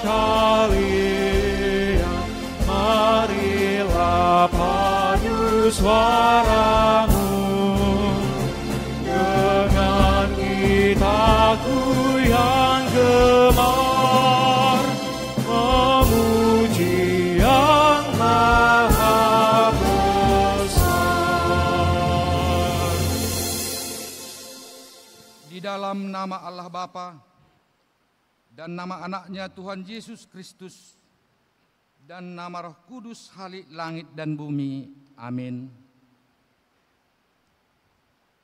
kalian, marilah padu suaramu dengan gitaku yang gemar, memuji yang maha besar. Di dalam nama Allah Bapa dan nama anaknya Tuhan Yesus Kristus dan nama Roh Kudus, Halik langit dan bumi. Amin.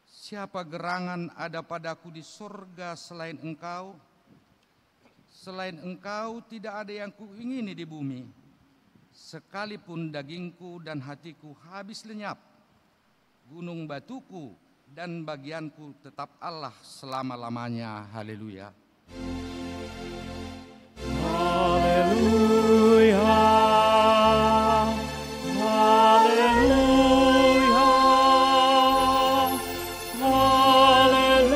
Siapa gerangan ada padaku di sorga selain Engkau? Selain Engkau tidak ada yang kuingini di bumi. Sekalipun dagingku dan hatiku habis lenyap, gunung batuku dan bagianku tetap Allah selama-lamanya. Haleluya. Haleluya, haleluya, haleluya.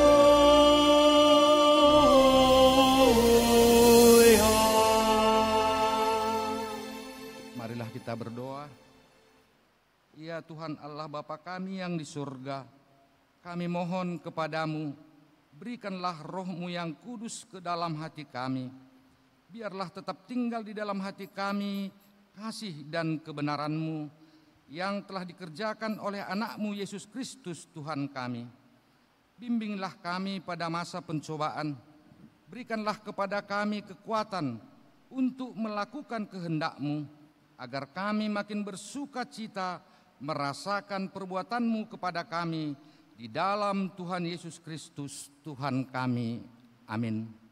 Marilah kita berdoa. Ya Tuhan Allah Bapa kami yang di surga, kami mohon kepadamu, berikanlah roh-Mu yang kudus ke dalam hati kami. Biarlah tetap tinggal di dalam hati kami kasih dan kebenaran-Mu yang telah dikerjakan oleh anak-Mu Yesus Kristus Tuhan kami. Bimbinglah kami pada masa pencobaan. Berikanlah kepada kami kekuatan untuk melakukan kehendak-Mu, agar kami makin bersuka cita merasakan perbuatan-Mu kepada kami di dalam Tuhan Yesus Kristus Tuhan kami. Amin.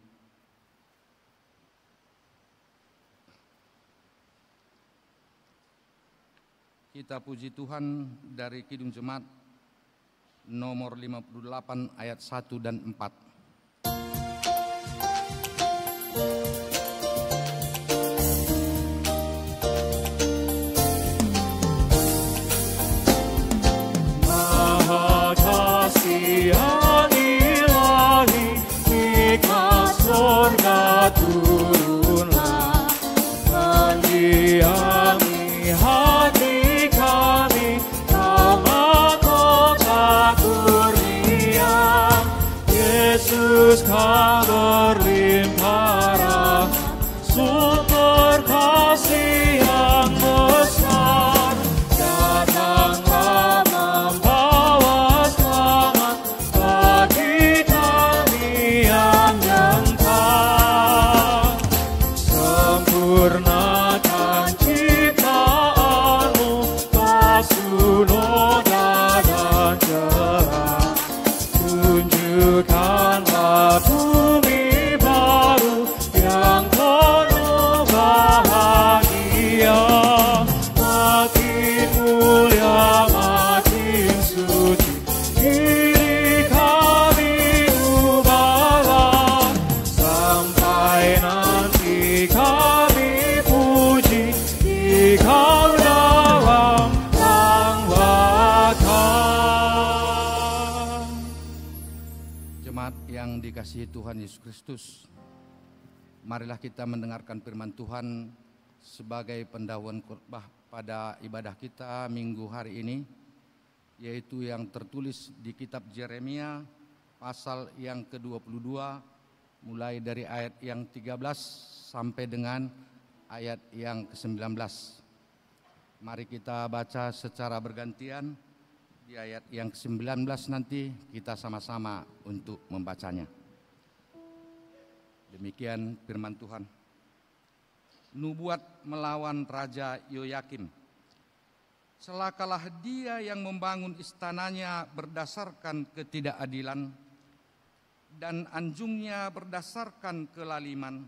Kita puji Tuhan dari Kidung Jemaat nomor 58 ayat 1 dan 4. Maha kasih yang ilahi di surga turunlah, mendiami hati kami, nama kota kurnia. Yesus kau berlimpah rahmat, sumber kasih yang besar, datanglah membawa selamat bagi kami yang nyentang. Sempurnakan ciptaan-Mu, basuh noda dan cerah, tunjukkanlah bumi baru yang penuh bahagia. Makin mulia, makin suci, diri kami ubahlah, sampai nanti kami puji Dikau dalam pangwakan. Jemaat yang dikasihi Tuhan Yesus Kristus, marilah kita mendengarkan firman Tuhan sebagai pendahuluan khotbah pada ibadah kita minggu hari ini, yaitu yang tertulis di kitab Yeremia pasal yang ke-22, mulai dari ayat yang 13 sampai dengan ayat yang ke-19. Mari kita baca secara bergantian. Di ayat yang ke-19 nanti kita sama-sama untuk membacanya. Demikian firman Tuhan. Nubuat melawan Raja Yoyakim. Celakalah dia yang membangun istananya berdasarkan ketidakadilan dan anjungnya berdasarkan kelaliman,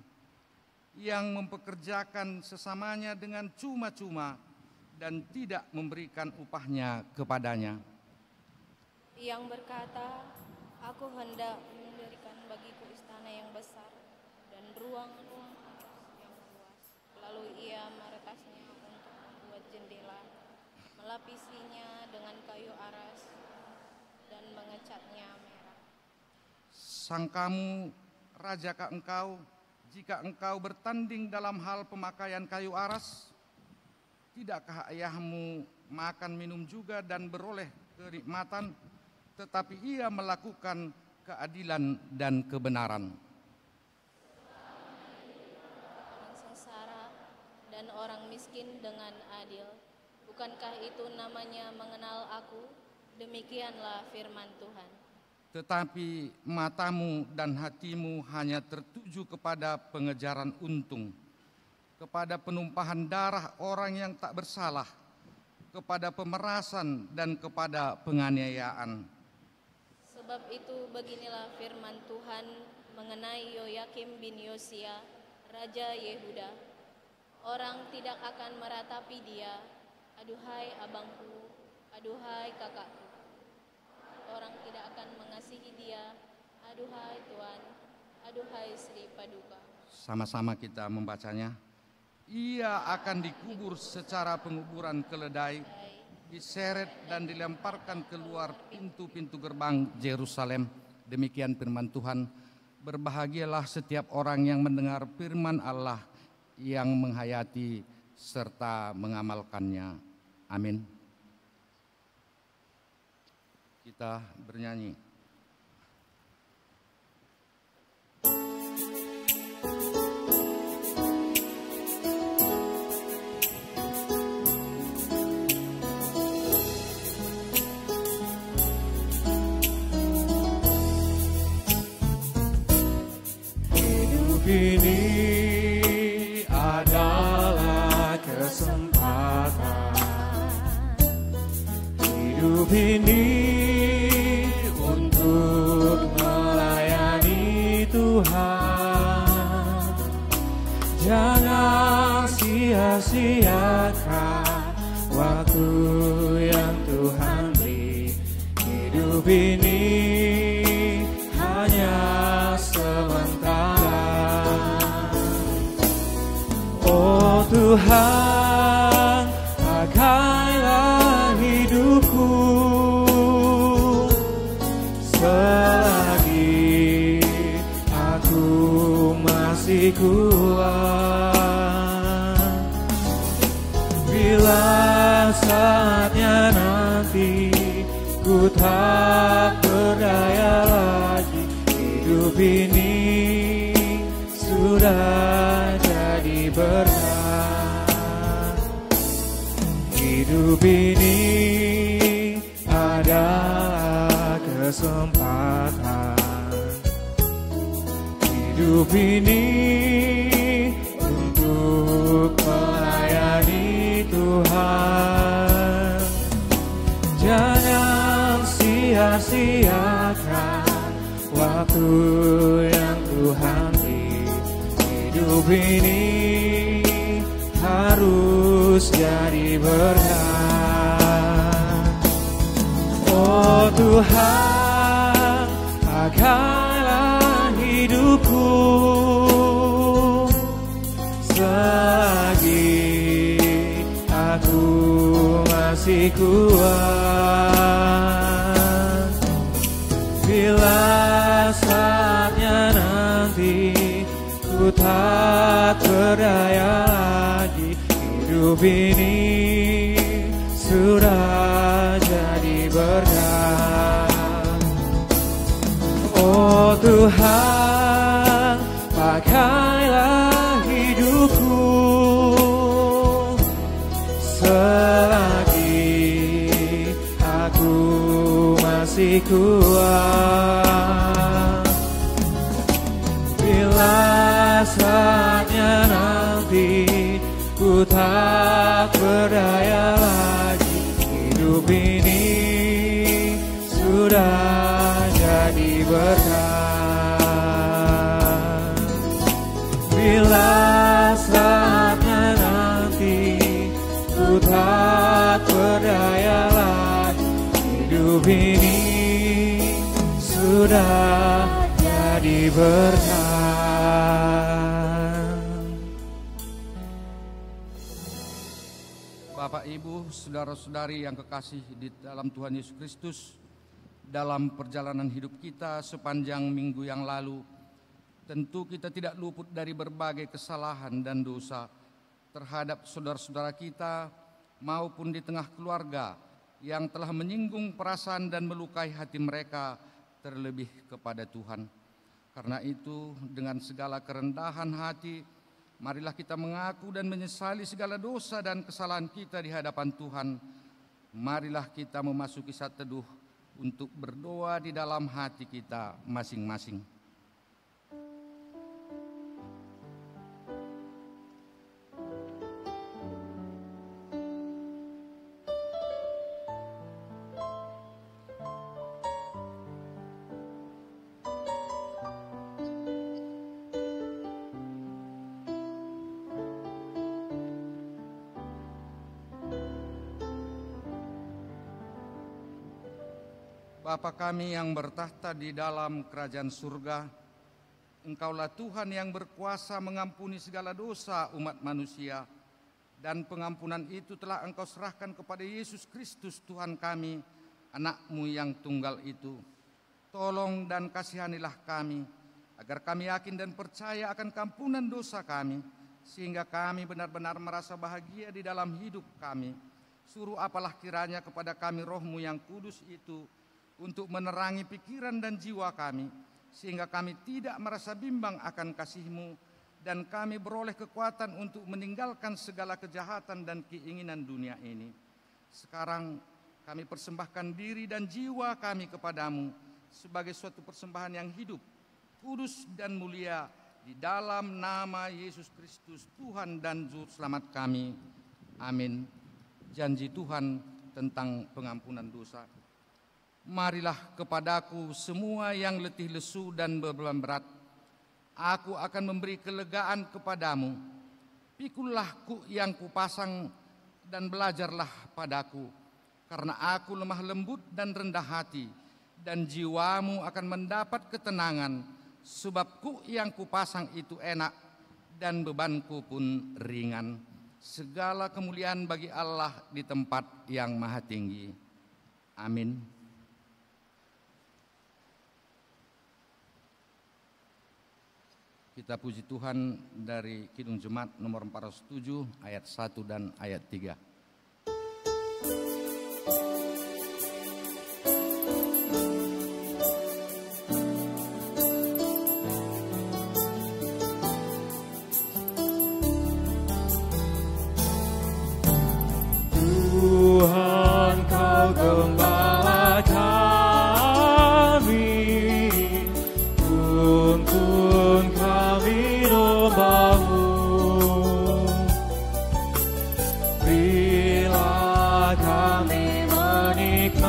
yang mempekerjakan sesamanya dengan cuma-cuma dan tidak memberikan upahnya kepadanya. Yang berkata, aku hendak mendirikan bagiku istana yang besar dan ruang-ruang atas yang luas. Lalu ia meretasnya untuk membuat jendela, melapisinya dengan kayu aras dan mengecatnya merah. Sangkamu, rajakah engkau, Jika engkau bertanding dalam hal pemakaian kayu aras, tidakkah ayahmu makan minum juga dan beroleh kenikmatan, tetapi ia melakukan keadilan dan kebenaran. Orang sengsara dan orang miskin dengan adil. Bukankah itu namanya mengenal aku? Demikianlah firman Tuhan. Tetapi matamu dan hatimu hanya tertuju kepada pengejaran untung, kepada penumpahan darah orang yang tak bersalah, kepada pemerasan dan kepada penganiayaan. Sebab itu beginilah firman Tuhan mengenai Yoyakim bin Yosia, Raja Yehuda. Orang tidak akan meratapi dia, aduhai abangku, aduhai kakakku. Orang tidak akan mengasihi dia, aduhai Tuhan, aduhai Sri Paduka. Sama-sama kita membacanya. Ia akan dikubur secara penguburan keledai, diseret dan dilemparkan keluar pintu-pintu gerbang Yerusalem. Demikian firman Tuhan. Berbahagialah setiap orang yang mendengar firman Allah, yang menghayati serta mengamalkannya. Amin. Kita bernyanyi. Hidup ini adalah kesempatan. Hidup ini untuk melayani Tuhan. Jangan sia-siakan waktu yang Tuhan beri. Hidup ini hanya sementara. Oh Tuhan, pakailah hidupku selagi aku masih kuat. Bila saatnya nanti ku tak berdaya lagi, hidup ini sudah jadi berkah. Hidup ini adalah kesempatan. Hidup ini untuk melayani Tuhan. Jangan sia-siakan waktu yang Tuhan beri. Hidup ini harus jadi berkah. Oh Tuhan, pakailah hidupku selagi aku masih kuat. Bila saatnya nanti ku tak berdaya lagi, hidup ini sudah jadi berkah. Oh Tuhan, pakailah hidupku selagi aku masih kuat. Bila saatnya nanti ku tak berdaya lagi, hidup ini sudah jadi berkah. Bila saatnya nanti ku tak berdaya lagi, hidup ini sudah jadi berkah. Bapak, Ibu, saudara-saudari yang kekasih di dalam Tuhan Yesus Kristus, dalam perjalanan hidup kita sepanjang minggu yang lalu, tentu kita tidak luput dari berbagai kesalahan dan dosa terhadap saudara-saudara kita maupun di tengah keluarga yang telah menyinggung perasaan dan melukai hati mereka terlebih kepada Tuhan. Karena itu, dengan segala kerendahan hati, marilah kita mengaku dan menyesali segala dosa dan kesalahan kita di hadapan Tuhan. Marilah kita memasuki saat teduh untuk berdoa di dalam hati kita masing-masing. Bapa kami yang bertahta di dalam kerajaan surga, Engkaulah Tuhan yang berkuasa mengampuni segala dosa umat manusia, dan pengampunan itu telah Engkau serahkan kepada Yesus Kristus Tuhan kami, anak-Mu yang tunggal itu. Tolong dan kasihanilah kami, agar kami yakin dan percaya akan kampunan dosa kami, sehingga kami benar-benar merasa bahagia di dalam hidup kami. Suruh apalah kiranya kepada kami Roh-Mu yang kudus itu, untuk menerangi pikiran dan jiwa kami, sehingga kami tidak merasa bimbang akan kasih-Mu, dan kami beroleh kekuatan untuk meninggalkan segala kejahatan dan keinginan dunia ini. Sekarang kami persembahkan diri dan jiwa kami kepadamu sebagai suatu persembahan yang hidup, kudus dan mulia, di dalam nama Yesus Kristus, Tuhan dan Juru Selamat kami. Amin. Janji Tuhan tentang pengampunan dosa. Marilah kepadaku semua yang letih lesu dan beban berat, aku akan memberi kelegaan kepadamu. Pikullah kuk yang kupasang dan belajarlah padaku, karena aku lemah lembut dan rendah hati, dan jiwamu akan mendapat ketenangan, sebab kuk yang kupasang itu enak dan bebanku pun ringan. Segala kemuliaan bagi Allah di tempat yang maha tinggi. Amin. Kita puji Tuhan dari Kidung Jemaat nomor 407 ayat 1 dan ayat 3. Tuhan, Kau gembala kami, tuntun kami domba-Mu. Bila kami menikmati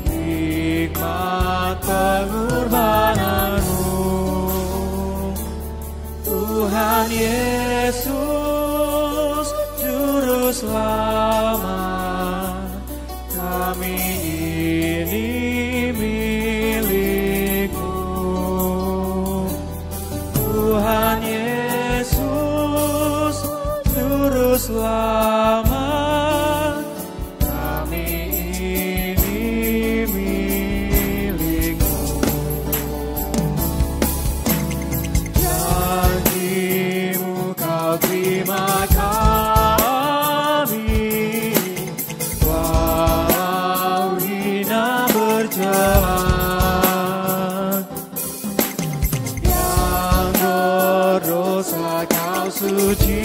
nikmat pengorbanan-Mu, Tuhan Yesus Juru Selamat, kami ini milik-Mu. Tuhan Yesus Juru Selamat, kami ini milik-Mu. Janji-Mu Kau terima kami, walau hina bercela. Yang berdosa Kau sucikan,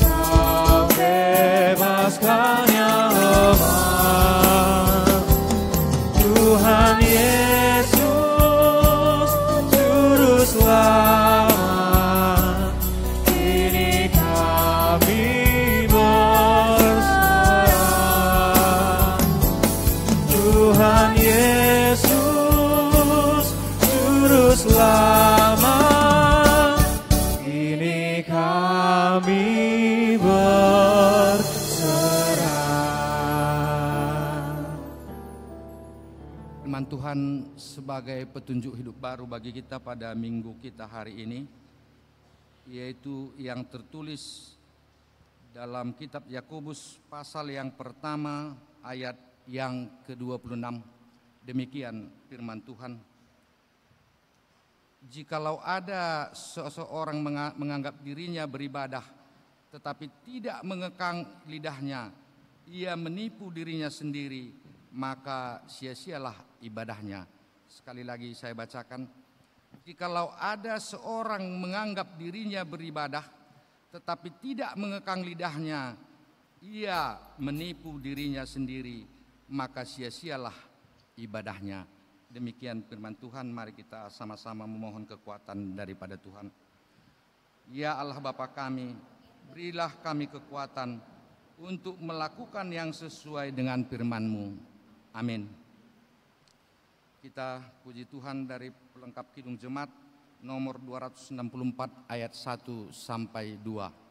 Kau bebaskan yang lemah. Tuhan Yesus Juru Selamat, kini kami berserah. Tuhan Yesus Juru Selamat, kini kami berserah. Firman Tuhan sebagai petunjuk hidup baru bagi kita pada minggu kita hari ini, yaitu yang tertulis dalam kitab Yakobus pasal yang pertama ayat yang ke-26. Demikian firman Tuhan. Jikalau ada seseorang menganggap dirinya beribadah, tetapi tidak mengekang lidahnya, ia menipu dirinya sendiri, maka sia-sialah ibadahnya. Sekali lagi saya bacakan. Jikalau ada seorang menganggap dirinya beribadah, tetapi tidak mengekang lidahnya, ia menipu dirinya sendiri, maka sia-sialah ibadahnya. Demikian firman Tuhan. Mari kita sama-sama memohon kekuatan daripada Tuhan. Ya Allah Bapa kami, berilah kami kekuatan untuk melakukan yang sesuai dengan firman-Mu. Amin. Kita puji Tuhan dari pelengkap Kidung Jemaat nomor 264 ayat 1 sampai 2.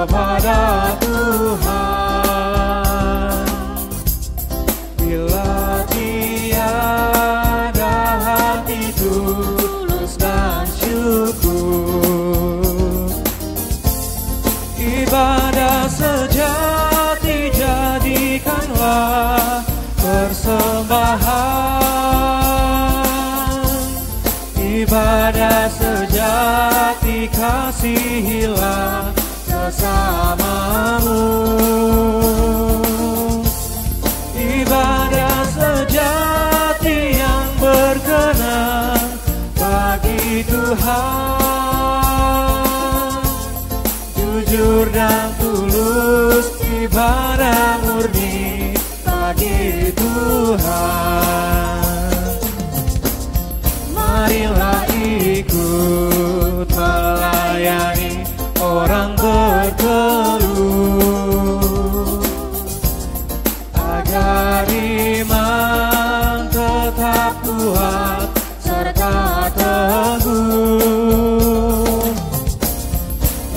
Kepada Tuhan, bila tiada hati tulus dan syukur, ibadah sejati jadikanlah persembahan. Ibadah sejati kasihilah sesamamu. Ibadah sejati yang berkenan bagi Tuhan, jujur dan tulus, ibadah murni bagi Tuhan. Marilah ikut melayani orang berkeluh, agar iman tetap kuat serta teguh.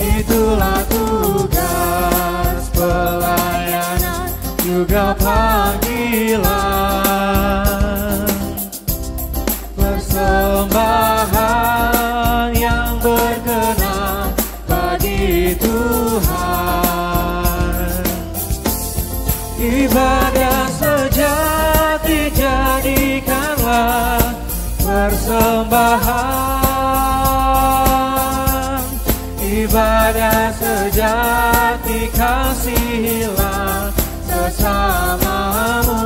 Itulah tugas pelayanan, juga panggilan, persembahan yang berkenan bagi Tuhan. Ibadah sejati jadikanlah persembahan. Ibadah sejati kasihilah sesamamu.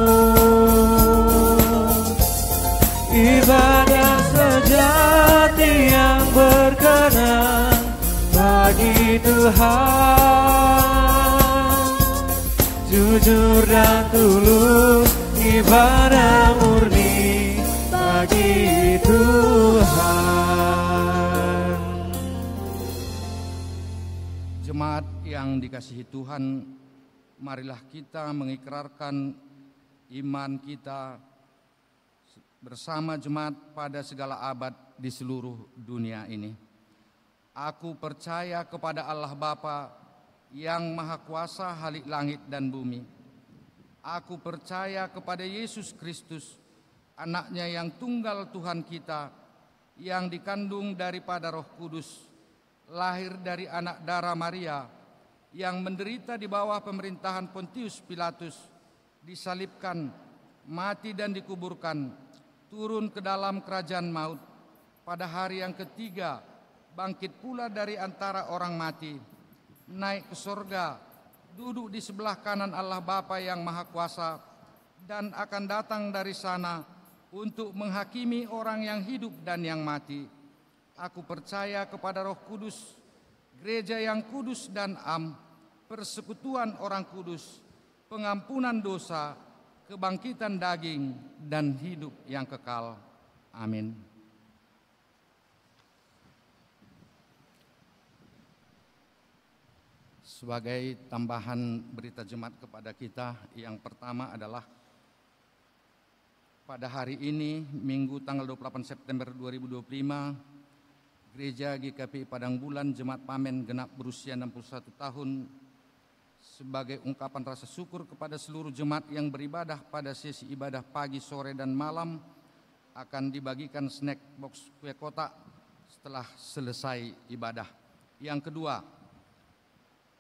Ibadah sejati yang berkenan bagi Tuhan, jujur dan tulus, ibadah murni bagi Tuhan. Jemaat yang dikasihi Tuhan, marilah kita mengikrarkan iman kita bersama jemaat pada segala abad di seluruh dunia ini. Aku percaya kepada Allah Bapa yang Maha Kuasa halik langit dan bumi. Aku percaya kepada Yesus Kristus, anaknya yang tunggal Tuhan kita, yang dikandung daripada Roh Kudus, lahir dari anak darah Maria, yang menderita di bawah pemerintahan Pontius Pilatus, disalibkan, mati dan dikuburkan, turun ke dalam kerajaan maut, pada hari yang ketiga bangkit pula dari antara orang mati, naik ke sorga, duduk di sebelah kanan Allah Bapa yang Maha Kuasa, dan akan datang dari sana untuk menghakimi orang yang hidup dan yang mati. Aku percaya kepada Roh Kudus, gereja yang kudus dan am, persekutuan orang kudus, pengampunan dosa, kebangkitan daging, dan hidup yang kekal. Amin. Sebagai tambahan berita jemaat kepada kita, yang pertama adalah pada hari ini, Minggu tanggal 28 September 2025, Gereja GKPI Padang Bulan Jemaat Pamen genap berusia 61 tahun. Sebagai ungkapan rasa syukur kepada seluruh jemaat yang beribadah pada sesi ibadah pagi, sore, dan malam, akan dibagikan snack box kue kotak setelah selesai ibadah. Yang kedua,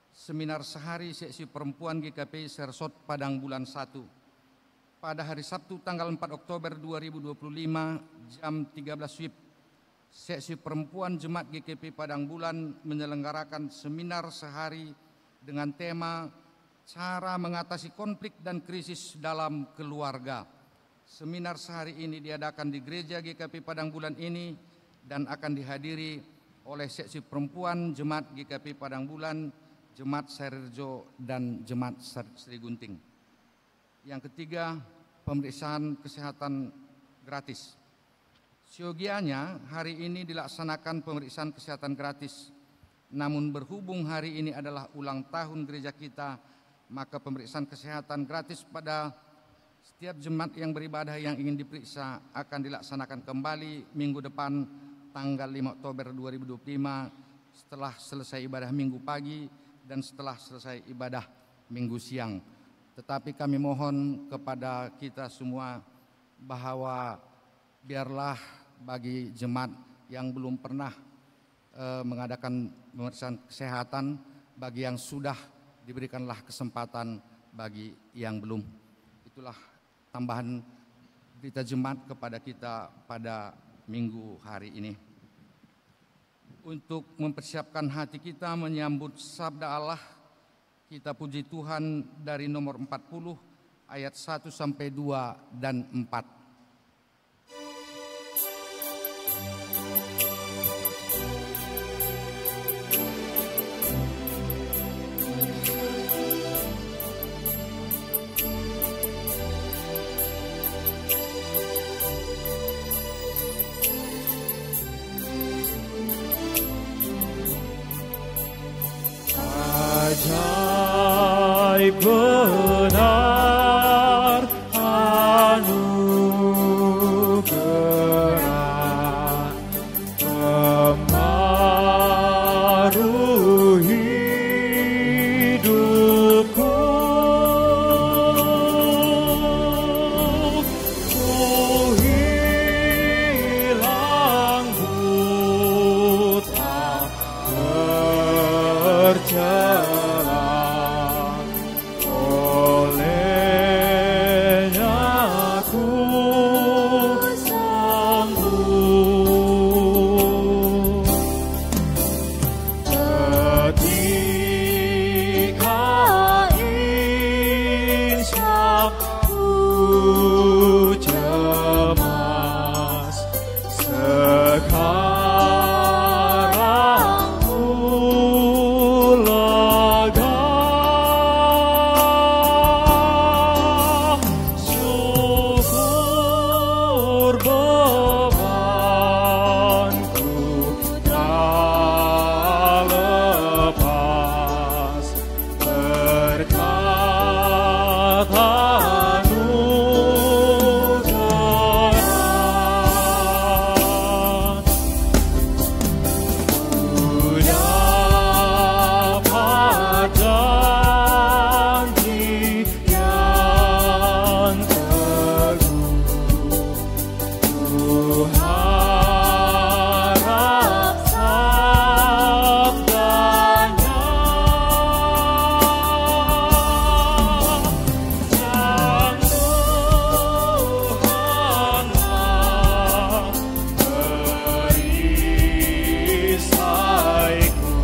seminar sehari seksi perempuan GKPI Sersot Padang Bulan 1. Pada hari Sabtu tanggal 4 Oktober 2025 jam 13 WIB, seksi perempuan Jemaat GKPI Padang Bulan menyelenggarakan seminar sehari dengan tema cara mengatasi konflik dan krisis dalam keluarga. Seminar sehari ini diadakan di Gereja GKPI Padang Bulan ini dan akan dihadiri oleh seksi perempuan Jemaat GKPI Padang Bulan, Jemaat Sarirjo, dan Jemaat Sri Gunting. Yang ketiga, pemeriksaan kesehatan gratis. Siogianya hari ini dilaksanakan pemeriksaan kesehatan gratis. Namun berhubung hari ini adalah ulang tahun gereja kita, maka pemeriksaan kesehatan gratis pada setiap jemaat yang beribadah yang ingin diperiksa akan dilaksanakan kembali minggu depan tanggal 5 Oktober 2025 setelah selesai ibadah minggu pagi dan setelah selesai ibadah minggu siang. Tetapi kami mohon kepada kita semua bahwa biarlah bagi jemaat yang belum pernah mengadakan pemeriksaan kesehatan, bagi yang sudah diberikanlah kesempatan bagi yang belum. Itulah tambahan berita jemaat kepada kita pada minggu hari ini. Untuk mempersiapkan hati kita menyambut sabda Allah, kita puji Tuhan dari nomor 40 ayat 1 sampai 2 dan 4. Ajaib benar anugerah pembaru hidupku. Ku hilang buta berjalan, olehnya ku sembuh. Ketika insyaku cemas, sekarang ku lega. Syukur bebanku dah lepas, berkat anugerah. Ku dapat janji yang teguh, ku harap sabdanya. Dan Tuhanlah perisaiku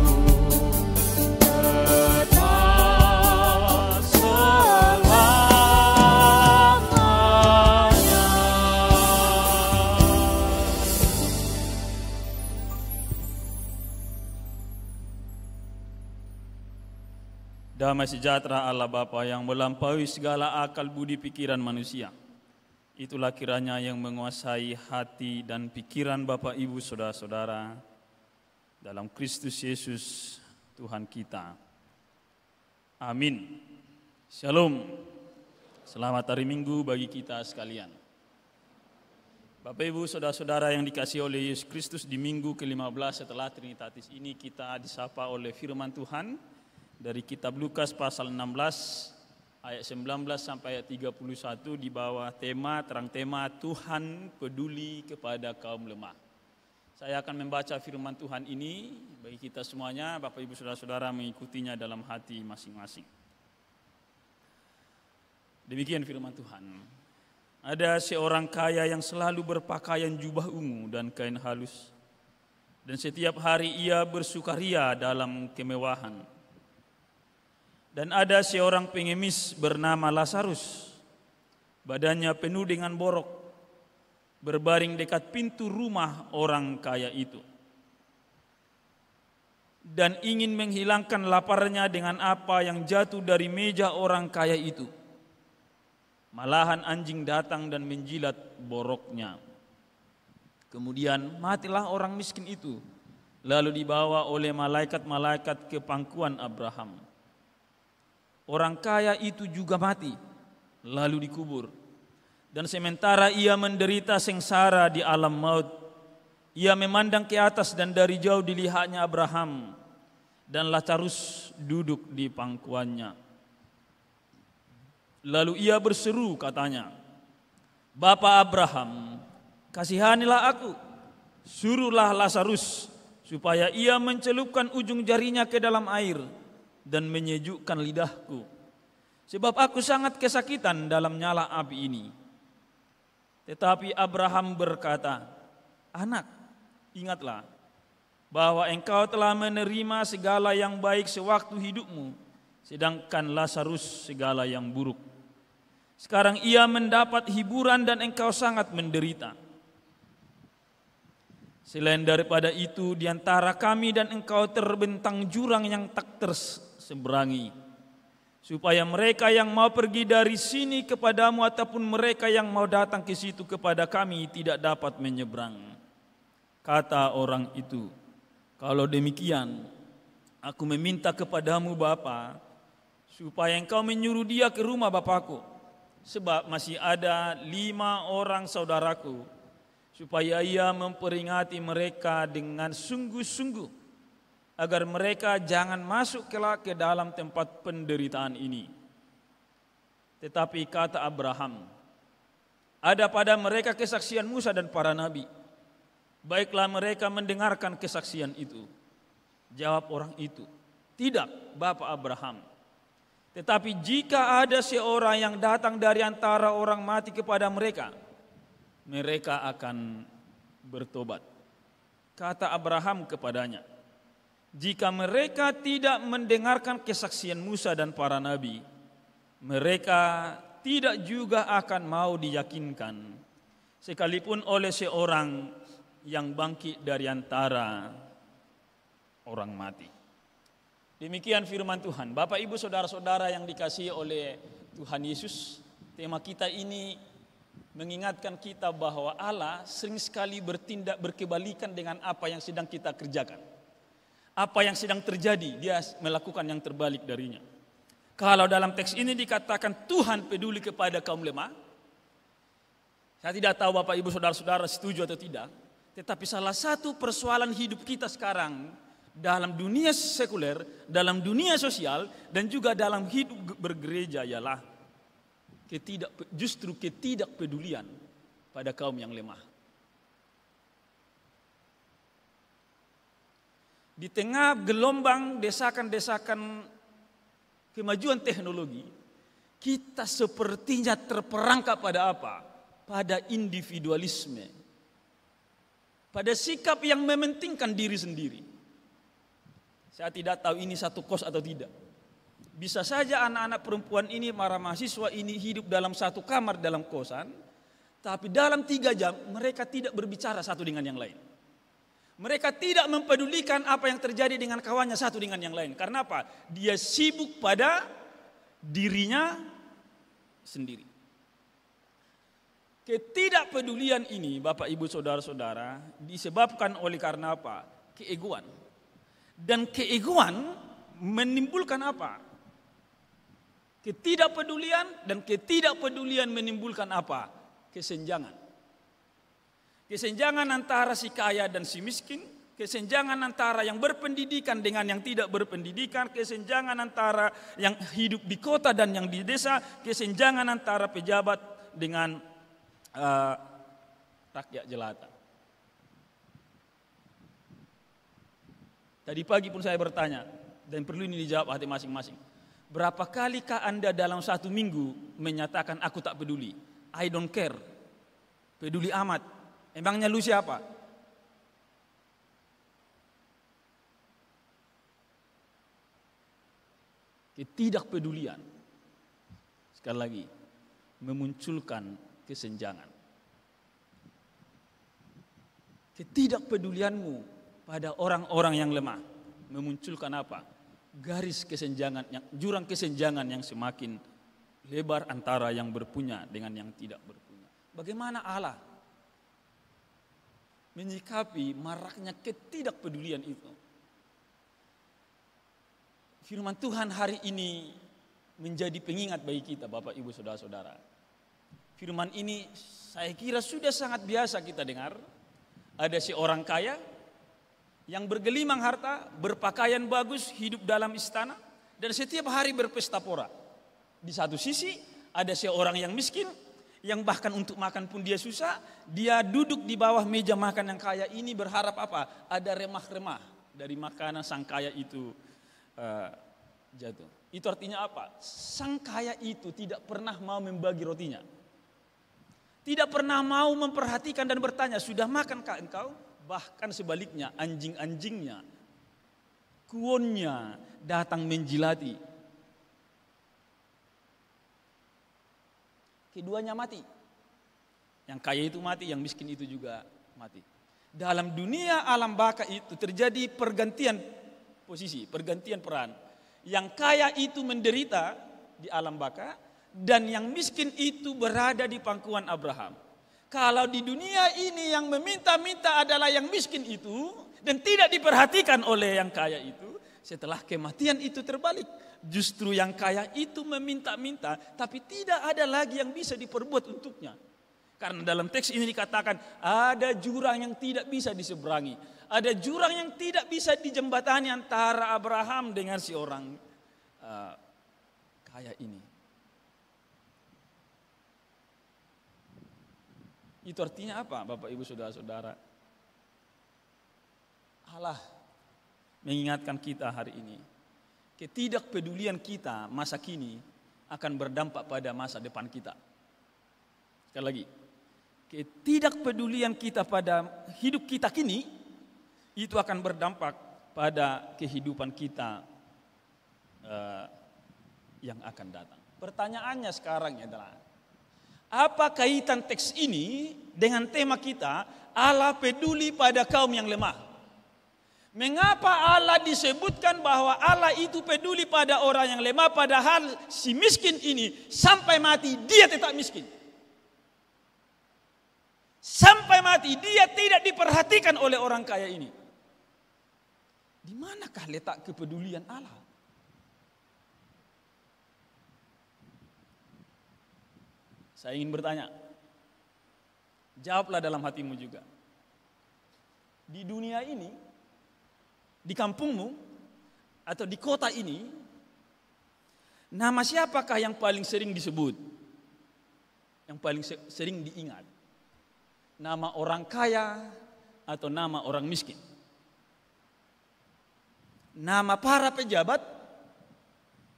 tetap selamanya. Damai sejahtera Allah Bapa yang melampaui segala akal budi pikiran manusia, itulah kiranya yang menguasai hati dan pikiran Bapak Ibu saudara-saudara dalam Kristus Yesus Tuhan kita. Amin. Shalom. Selamat hari Minggu bagi kita sekalian. Bapak Ibu, saudara-saudara yang dikasihi oleh Yesus Kristus, di minggu ke-15 setelah Trinitatis ini kita disapa oleh firman Tuhan dari kitab Lukas pasal 16 ayat 19 sampai ayat 31 di bawah terang tema Tuhan peduli kepada kaum lemah. Saya akan membaca firman Tuhan ini bagi kita semuanya, Bapak Ibu saudara-saudara mengikutinya dalam hati masing-masing. Demikian firman Tuhan. Ada seorang kaya yang selalu berpakaian jubah ungu dan kain halus, dan setiap hari ia bersukaria dalam kemewahan. Dan ada seorang pengemis bernama Lazarus, badannya penuh dengan borok, berbaring dekat pintu rumah orang kaya itu, dan ingin menghilangkan laparnya dengan apa yang jatuh dari meja orang kaya itu. Malahan anjing datang dan menjilat boroknya. Kemudian matilah orang miskin itu, lalu dibawa oleh malaikat-malaikat ke pangkuan Abraham. Orang kaya itu juga mati, lalu dikubur. Dan sementara ia menderita sengsara di alam maut, ia memandang ke atas dan dari jauh dilihatnya Abraham dan Lazarus duduk di pangkuannya. Lalu ia berseru katanya, "Bapa Abraham, kasihanilah aku, suruhlah Lazarus supaya ia mencelupkan ujung jarinya ke dalam air dan menyejukkan lidahku, sebab aku sangat kesakitan dalam nyala api ini." Tetapi Abraham berkata, "Anak, ingatlah bahwa engkau telah menerima segala yang baik sewaktu hidupmu, sedangkan Lazarus segala yang buruk. Sekarang ia mendapat hiburan dan engkau sangat menderita. Selain daripada itu, di antara kami dan engkau terbentang jurang yang tak terseberangi, supaya mereka yang mau pergi dari sini kepadamu ataupun mereka yang mau datang ke situ kepada kami tidak dapat menyeberang." Kata orang itu, "Kalau demikian, aku meminta kepadamu Bapa, supaya engkau menyuruh dia ke rumah Bapakku, sebab masih ada 5 orang saudaraku, supaya ia memperingati mereka dengan sungguh-sungguh, agar mereka jangan masuk kelak ke dalam tempat penderitaan ini." Tetapi kata Abraham, "Ada pada mereka kesaksian Musa dan para nabi. Baiklah mereka mendengarkan kesaksian itu." Jawab orang itu, "Tidak, Bapa Abraham. Tetapi jika ada seorang yang datang dari antara orang mati kepada mereka, mereka akan bertobat." Kata Abraham kepadanya, "Jika mereka tidak mendengarkan kesaksian Musa dan para nabi, mereka tidak juga akan mau diyakinkan, sekalipun oleh seorang yang bangkit dari antara orang mati." Demikian firman Tuhan. Bapak Ibu saudara-saudara yang dikasihi oleh Tuhan Yesus, tema kita ini mengingatkan kita bahwa Allah sering sekali bertindak berkebalikan dengan apa yang sedang kita kerjakan. Apa yang sedang terjadi, dia melakukan yang terbalik darinya. Kalau dalam teks ini dikatakan Tuhan peduli kepada kaum lemah, saya tidak tahu Bapak Ibu saudara-saudara setuju atau tidak, tetapi salah satu persoalan hidup kita sekarang dalam dunia sekuler, dalam dunia sosial, dan juga dalam hidup bergereja ialah justru ketidakpedulian pada kaum yang lemah. Di tengah gelombang desakan-desakan kemajuan teknologi, kita sepertinya terperangkap pada apa? Pada individualisme, pada sikap yang mementingkan diri sendiri. Saya tidak tahu ini satu kos atau tidak. Bisa saja anak-anak perempuan ini, para mahasiswa ini hidup dalam satu kamar dalam kosan, tapi dalam 3 jam mereka tidak berbicara satu dengan yang lain. Mereka tidak mempedulikan apa yang terjadi dengan kawannya satu dengan yang lain. Karena apa? Dia sibuk pada dirinya sendiri. Ketidakpedulian ini, Bapak Ibu saudara-saudara, disebabkan oleh karena apa? Keegoan. Dan keegoan menimbulkan apa? Ketidakpedulian, dan ketidakpedulian menimbulkan apa? Kesenjangan. Kesenjangan antara si kaya dan si miskin, kesenjangan antara yang berpendidikan dengan yang tidak berpendidikan, kesenjangan antara yang hidup di kota dan yang di desa, kesenjangan antara pejabat dengan rakyat jelata. Tadi pagi pun saya bertanya, dan perlu ini dijawab hati masing-masing. Berapa kalikah Anda dalam 1 minggu menyatakan aku tak peduli? I don't care. Peduli amat. Emangnya lu siapa? Ketidakpedulian, sekali lagi, memunculkan kesenjangan. Ketidakpedulianmu pada orang-orang yang lemah memunculkan apa? Garis kesenjangan, jurang kesenjangan yang semakin lebar antara yang berpunya dengan yang tidak berpunya. Bagaimana Allah menyikapi maraknya ketidakpedulian itu? Firman Tuhan hari ini menjadi pengingat bagi kita, Bapak, Ibu, Saudara-saudara. Firman ini saya kira sudah sangat biasa kita dengar. Ada seorang kaya yang bergelimang harta, berpakaian bagus, hidup dalam istana, dan setiap hari berpesta pora. Di satu sisi ada seorang yang miskin, yang bahkan untuk makan pun dia susah. Dia duduk di bawah meja makan yang kaya ini berharap apa? Ada remah-remah dari makanan sang kaya itu jatuh. Itu artinya apa? Sang kaya itu tidak pernah mau membagi rotinya. Tidak pernah mau memperhatikan dan bertanya, sudah makankah engkau? Bahkan sebaliknya, anjing-anjingnya, kuonnya datang menjilati. Keduanya mati. Yang kaya itu mati, yang miskin itu juga mati. Dalam dunia alam baka itu terjadi pergantian posisi, pergantian peran. Yang kaya itu menderita di alam baka, dan yang miskin itu berada di pangkuan Abraham. Kalau di dunia ini yang meminta-minta adalah yang miskin itu, dan tidak diperhatikan oleh yang kaya itu, setelah kematian itu terbalik. Justru yang kaya itu meminta-minta, tapi tidak ada lagi yang bisa diperbuat untuknya. Karena dalam teks ini dikatakan, ada jurang yang tidak bisa diseberangi. Ada jurang yang tidak bisa dijembatani antara Abraham dengan si orang kaya ini. Itu artinya apa, Bapak, Ibu, Saudara-saudara? Allah mengingatkan kita hari ini. Ketidakpedulian kita masa kini akan berdampak pada masa depan kita. Sekali lagi, ketidakpedulian kita pada hidup kita kini itu akan berdampak pada kehidupan kita yang akan datang. Pertanyaannya sekarang adalah, apa kaitan teks ini dengan tema kita, Allah peduli pada kaum yang lemah? Mengapa Allah disebutkan bahwa Allah itu peduli pada orang yang lemah, padahal si miskin ini sampai mati dia tetap miskin? Sampai mati dia tidak diperhatikan oleh orang kaya ini. Di manakah letak kepedulian Allah? Saya ingin bertanya, jawablah dalam hatimu juga. Di dunia ini, di kampungmu, atau di kota ini, nama siapakah yang paling sering disebut? Yang paling sering diingat? Nama orang kaya atau nama orang miskin? Nama para pejabat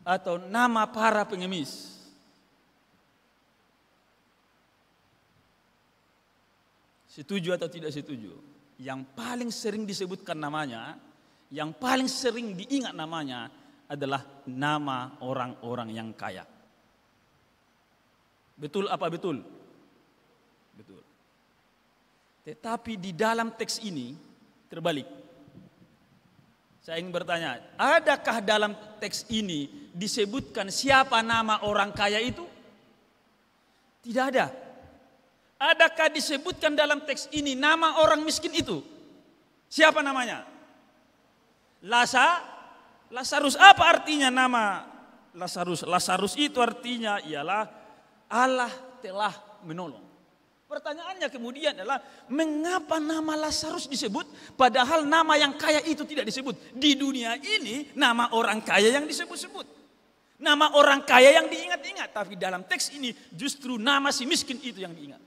atau nama para pengemis? Setuju atau tidak setuju? Yang paling sering disebutkan namanya, yang paling sering diingat namanya adalah nama orang-orang yang kaya. Betul apa betul? Betul. Tetapi di dalam teks ini terbalik. Saya ingin bertanya, adakah dalam teks ini disebutkan siapa nama orang kaya itu? Tidak ada. Adakah disebutkan dalam teks ini nama orang miskin itu? Siapa namanya? Lazarus. Apa artinya nama Lazarus. Lazarus itu artinya ialah Allah telah menolong. Pertanyaannya kemudian adalah mengapa nama Lazarus disebut padahal nama yang kaya itu tidak disebut. Di dunia ini nama orang kaya yang disebut-sebut. Nama orang kaya yang diingat-ingat. Tapi dalam teks ini justru nama si miskin itu yang diingat.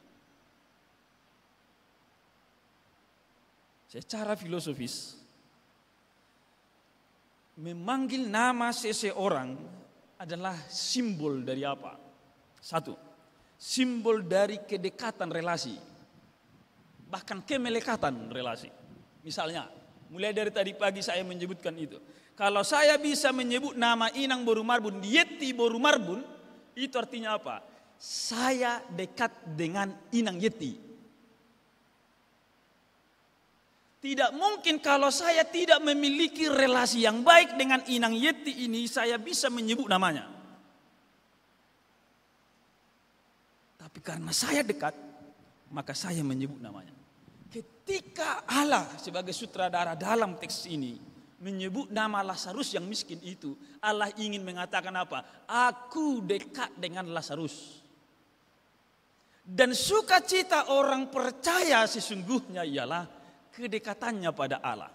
Secara filosofis, memanggil nama seseorang adalah simbol dari apa? Satu, simbol dari kedekatan relasi, bahkan kemelekatan relasi. Misalnya, mulai dari tadi pagi saya menyebutkan itu. Kalau saya bisa menyebut nama Inang Boru Marbun, Yeti Boru Marbun, itu artinya apa? Saya dekat dengan Inang Yeti. Tidak mungkin kalau saya tidak memiliki relasi yang baik dengan Inang Yeti ini, saya bisa menyebut namanya. Tapi karena saya dekat, maka saya menyebut namanya. Ketika Allah sebagai sutradara dalam teks ini menyebut nama Lazarus yang miskin itu, Allah ingin mengatakan apa? Aku dekat dengan Lazarus. Dan sukacita orang percaya sesungguhnya ialah kedekatannya pada Allah.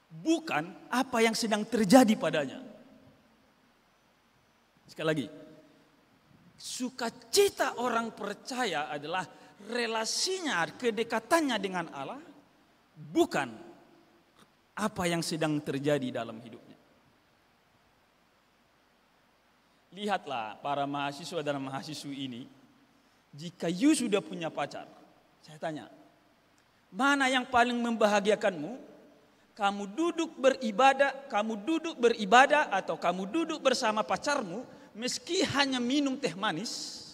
Bukan apa yang sedang terjadi padanya. Sekali lagi, sukacita orang percaya adalah relasinya, kedekatannya dengan Allah, bukan apa yang sedang terjadi dalam hidupnya. Lihatlah para mahasiswa dan mahasiswi ini, jika you sudah punya pacar, saya tanya, mana yang paling membahagiakanmu? Kamu duduk beribadah atau kamu duduk bersama pacarmu meski hanya minum teh manis,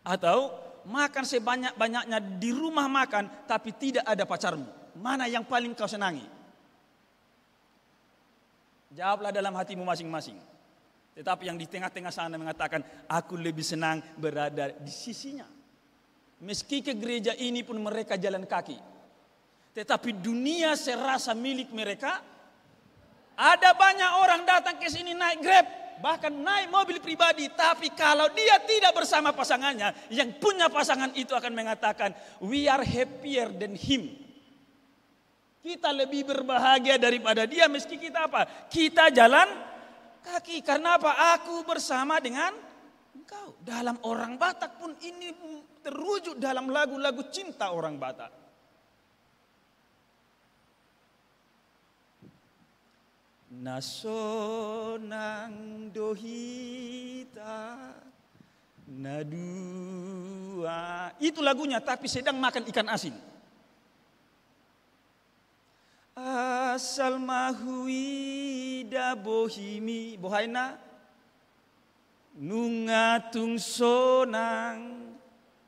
atau makan sebanyak-banyaknya di rumah makan tapi tidak ada pacarmu? Mana yang paling kau senangi? Jawablah dalam hatimu masing-masing. Tetapi yang di tengah-tengah sana mengatakan, aku lebih senang berada di sisinya. Meski ke gereja ini pun mereka jalan kaki. Tetapi dunia serasa milik mereka. Ada banyak orang datang ke sini naik Grab, bahkan naik mobil pribadi. Tapi kalau dia tidak bersama pasangannya, yang punya pasangan itu akan mengatakan, we are happier than him. Kita lebih berbahagia daripada dia meski kita apa? Kita jalan kaki. Karena apa? Aku bersama dengan engkau. Dalam orang Batak pun ini terwujud dalam lagu-lagu cinta orang Batak. Nasonang dohita nadua. Itu lagunya, tapi sedang makan ikan asin. Asal mahuida bohimi bohaina nungatung sonang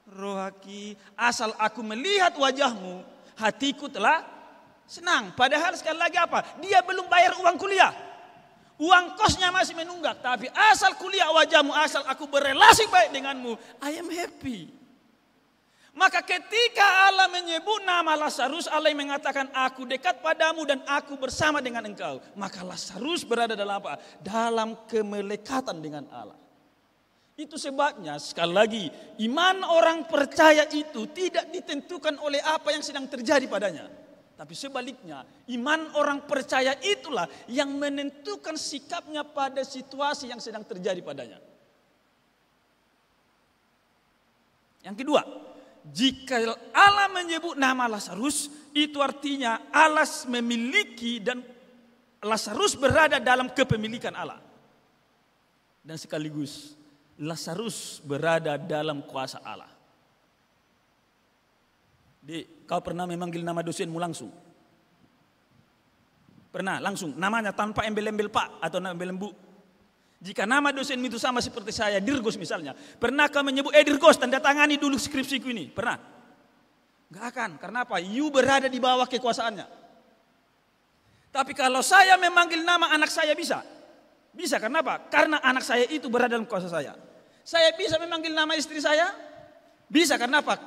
rohaki. Asal aku melihat wajahmu, hatiku telah senang. Padahal sekali lagi apa? Dia belum bayar uang kuliah, uang kosnya masih menunggak. Tapi asal kuliah wajahmu, asal aku berelasi baik denganmu, I am happy. Maka ketika Allah menyebut nama Lazarus, Allah yang mengatakan aku dekat padamu dan aku bersama dengan engkau. Maka Lazarus berada dalam apa? Dalam kemelekatan dengan Allah. Itu sebabnya sekali lagi, iman orang percaya itu tidak ditentukan oleh apa yang sedang terjadi padanya. Tapi sebaliknya, iman orang percaya itulah yang menentukan sikapnya pada situasi yang sedang terjadi padanya. Yang kedua, jika Allah menyebut nama Lazarus, itu artinya Allah memiliki dan Lazarus berada dalam kepemilikan Allah. Dan sekaligus Lazarus berada dalam kuasa Allah. Kau pernah memanggil nama dosenmu langsung? Pernah langsung, namanya tanpa embel-embel Pak atau embel-embel Bu. Jika nama dosenmu itu sama seperti saya, Dirgos misalnya. Pernah kau menyebut, Dirgos tanda tangani dulu skripsiku ini? Pernah? Gak akan, karena apa? You berada di bawah kekuasaannya. Tapi kalau saya memanggil nama anak saya bisa. Bisa, karena apa? Karena anak saya itu berada dalam kuasa saya. Saya bisa memanggil nama istri saya? Bisa, karena apa?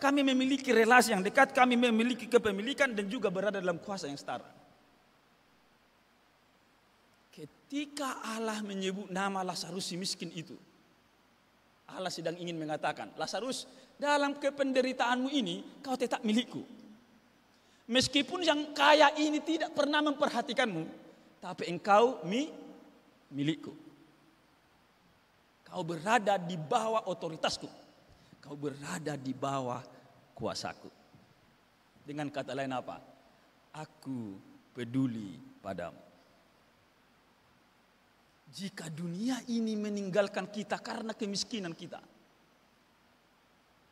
Kami memiliki relasi yang dekat, kami memiliki kepemilikan dan juga berada dalam kuasa yang setara. Ketika Allah menyebut nama Lazarus si miskin itu, Allah sedang ingin mengatakan, Lazarus, dalam kependeritaanmu ini kau tetap milikku. Meskipun yang kaya ini tidak pernah memperhatikanmu, tapi engkau milikku. Kau berada di bawah otoritasku. Kau berada di bawah kuasaku. Dengan kata lain apa? Aku peduli padamu. Jika dunia ini meninggalkan kita karena kemiskinan kita,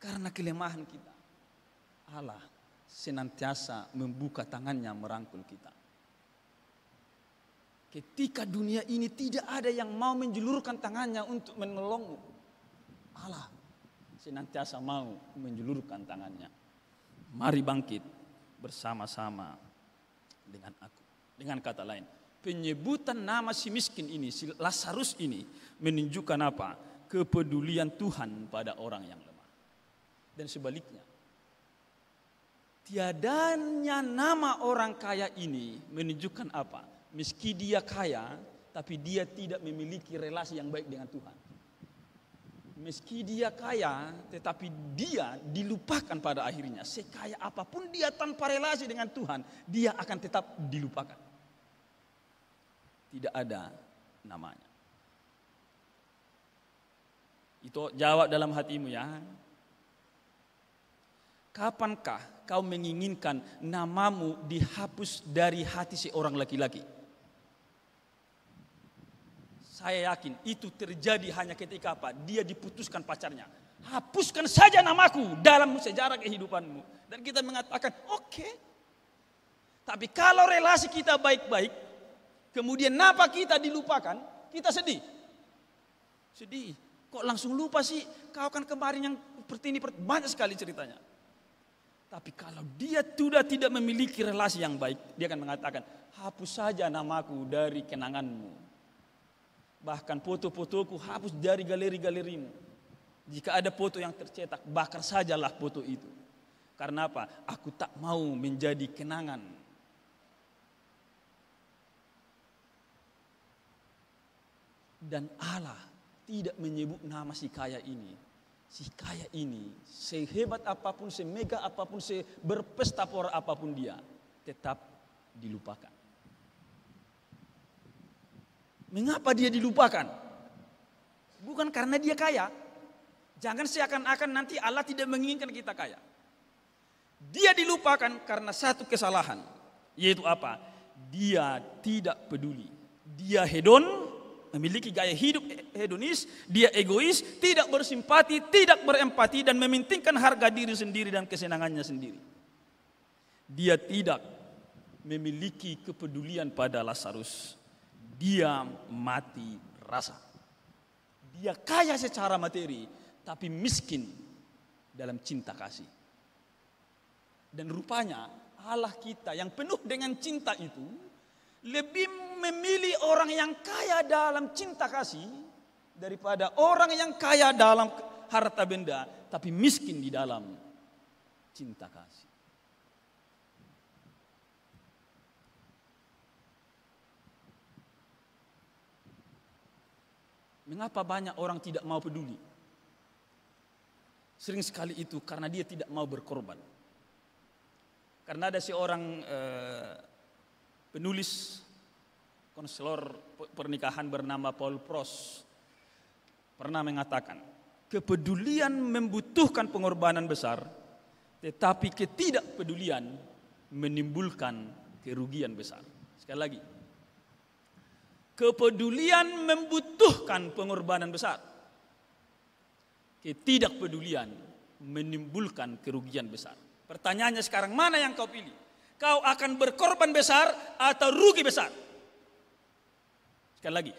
karena kelemahan kita, Allah senantiasa membuka tangannya merangkul kita. Ketika dunia ini tidak ada yang mau menjulurkan tangannya untuk menolongmu, Allah senantiasa mau menjulurkan tangannya. Mari bangkit bersama-sama dengan aku. Dengan kata lain, penyebutan nama si miskin ini, si Lazarus ini menunjukkan apa? Kepedulian Tuhan pada orang yang lemah. Dan sebaliknya, tiadanya nama orang kaya ini menunjukkan apa? Meski dia kaya, tapi dia tidak memiliki relasi yang baik dengan Tuhan. Meski dia kaya, tetapi dia dilupakan pada akhirnya. Sekaya apapun dia tanpa relasi dengan Tuhan, dia akan tetap dilupakan. Tidak ada namanya. Itu jawab dalam hatimu ya. Kapankah kau menginginkan namamu dihapus dari hati seorang laki-laki? Saya yakin itu terjadi hanya ketika apa? Dia diputuskan pacarnya. Hapuskan saja namaku dalam sejarah kehidupanmu. Dan kita mengatakan, oke. Tapi kalau relasi kita baik-baik, kemudian nama kita dilupakan, kita sedih. Sedih. Kok langsung lupa sih? Kau kan kemarin yang seperti ini, banyak sekali ceritanya. Tapi kalau dia sudah tidak memiliki relasi yang baik, dia akan mengatakan, hapus saja namaku dari kenanganmu. Bahkan foto-fotoku hapus dari galeri-galerimu. Jika ada foto yang tercetak, bakar sajalah foto itu. Karena apa? Aku tak mau menjadi kenangan. Dan Allah tidak menyebut nama si kaya ini. Si kaya ini, sehebat apapun, semega apapun, seberpesta pora apapun dia, tetap dilupakan. Mengapa dia dilupakan? Bukan karena dia kaya. Jangan seakan-akan nanti Allah tidak menginginkan kita kaya. Dia dilupakan karena satu kesalahan. Yaitu apa? Dia tidak peduli. Dia hedon, memiliki gaya hidup hedonis. Dia egois, tidak bersimpati, tidak berempati, dan mementingkan harga diri sendiri dan kesenangannya sendiri. Dia tidak memiliki kepedulian pada Lazarus. Dia mati rasa. Dia kaya secara materi, tapi miskin dalam cinta kasih. Dan rupanya Allah kita yang penuh dengan cinta itu lebih memilih orang yang kaya dalam cinta kasih daripada orang yang kaya dalam harta benda, tapi miskin di dalam cinta kasih. Mengapa banyak orang tidak mau peduli? Sering sekali itu karena dia tidak mau berkorban. Karena ada seorang penulis konselor pernikahan bernama Paul Prost pernah mengatakan, kepedulian membutuhkan pengorbanan besar, tetapi ketidakpedulian menimbulkan kerugian besar. Sekali lagi, kepedulian membutuhkan pengorbanan besar. Ketidakpedulian menimbulkan kerugian besar. Pertanyaannya sekarang, mana yang kau pilih? Kau akan berkorban besar atau rugi besar? Sekali lagi,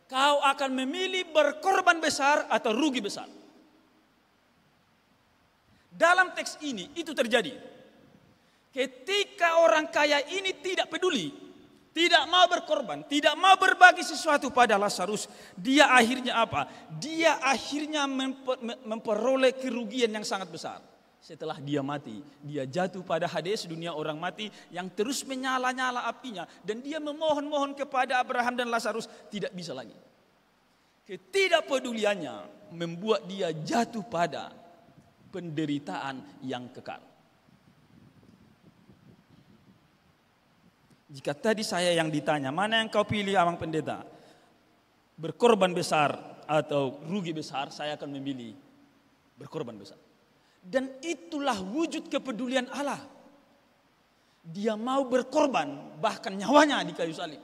kau akan memilih berkorban besar atau rugi besar? Dalam teks ini itu terjadi. Ketika orang kaya ini tidak peduli, tidak mau berkorban, tidak mau berbagi sesuatu pada Lazarus, dia akhirnya apa? Dia akhirnya memperoleh kerugian yang sangat besar. setelah dia mati. Dia jatuh pada Hades, dunia orang mati yang terus menyala-nyala apinya. Dan dia memohon-mohon kepada Abraham dan Lazarus, tidak bisa lagi. Ketidakpeduliannya membuat dia jatuh pada penderitaan yang kekal. Jika tadi saya yang ditanya, mana yang kau pilih Abang Pendeta? Berkorban besar atau rugi besar, saya akan memilih berkorban besar. Dan itulah wujud kepedulian Allah. Dia mau berkorban bahkan nyawanya di kayu salib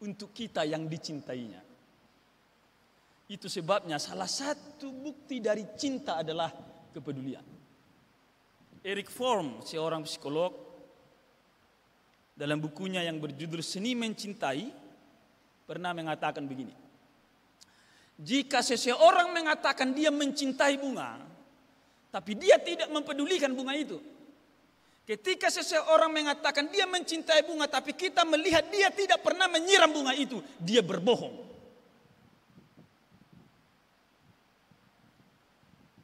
untuk kita yang dicintainya. Itu sebabnya salah satu bukti dari cinta adalah kepedulian. Eric Fromm, seorang psikolog, dalam bukunya yang berjudul Seni Mencintai, pernah mengatakan begini. Jika seseorang mengatakan dia mencintai bunga, tapi dia tidak mempedulikan bunga itu. Ketika seseorang mengatakan dia mencintai bunga, tapi kita melihat dia tidak pernah menyiram bunga itu, dia berbohong.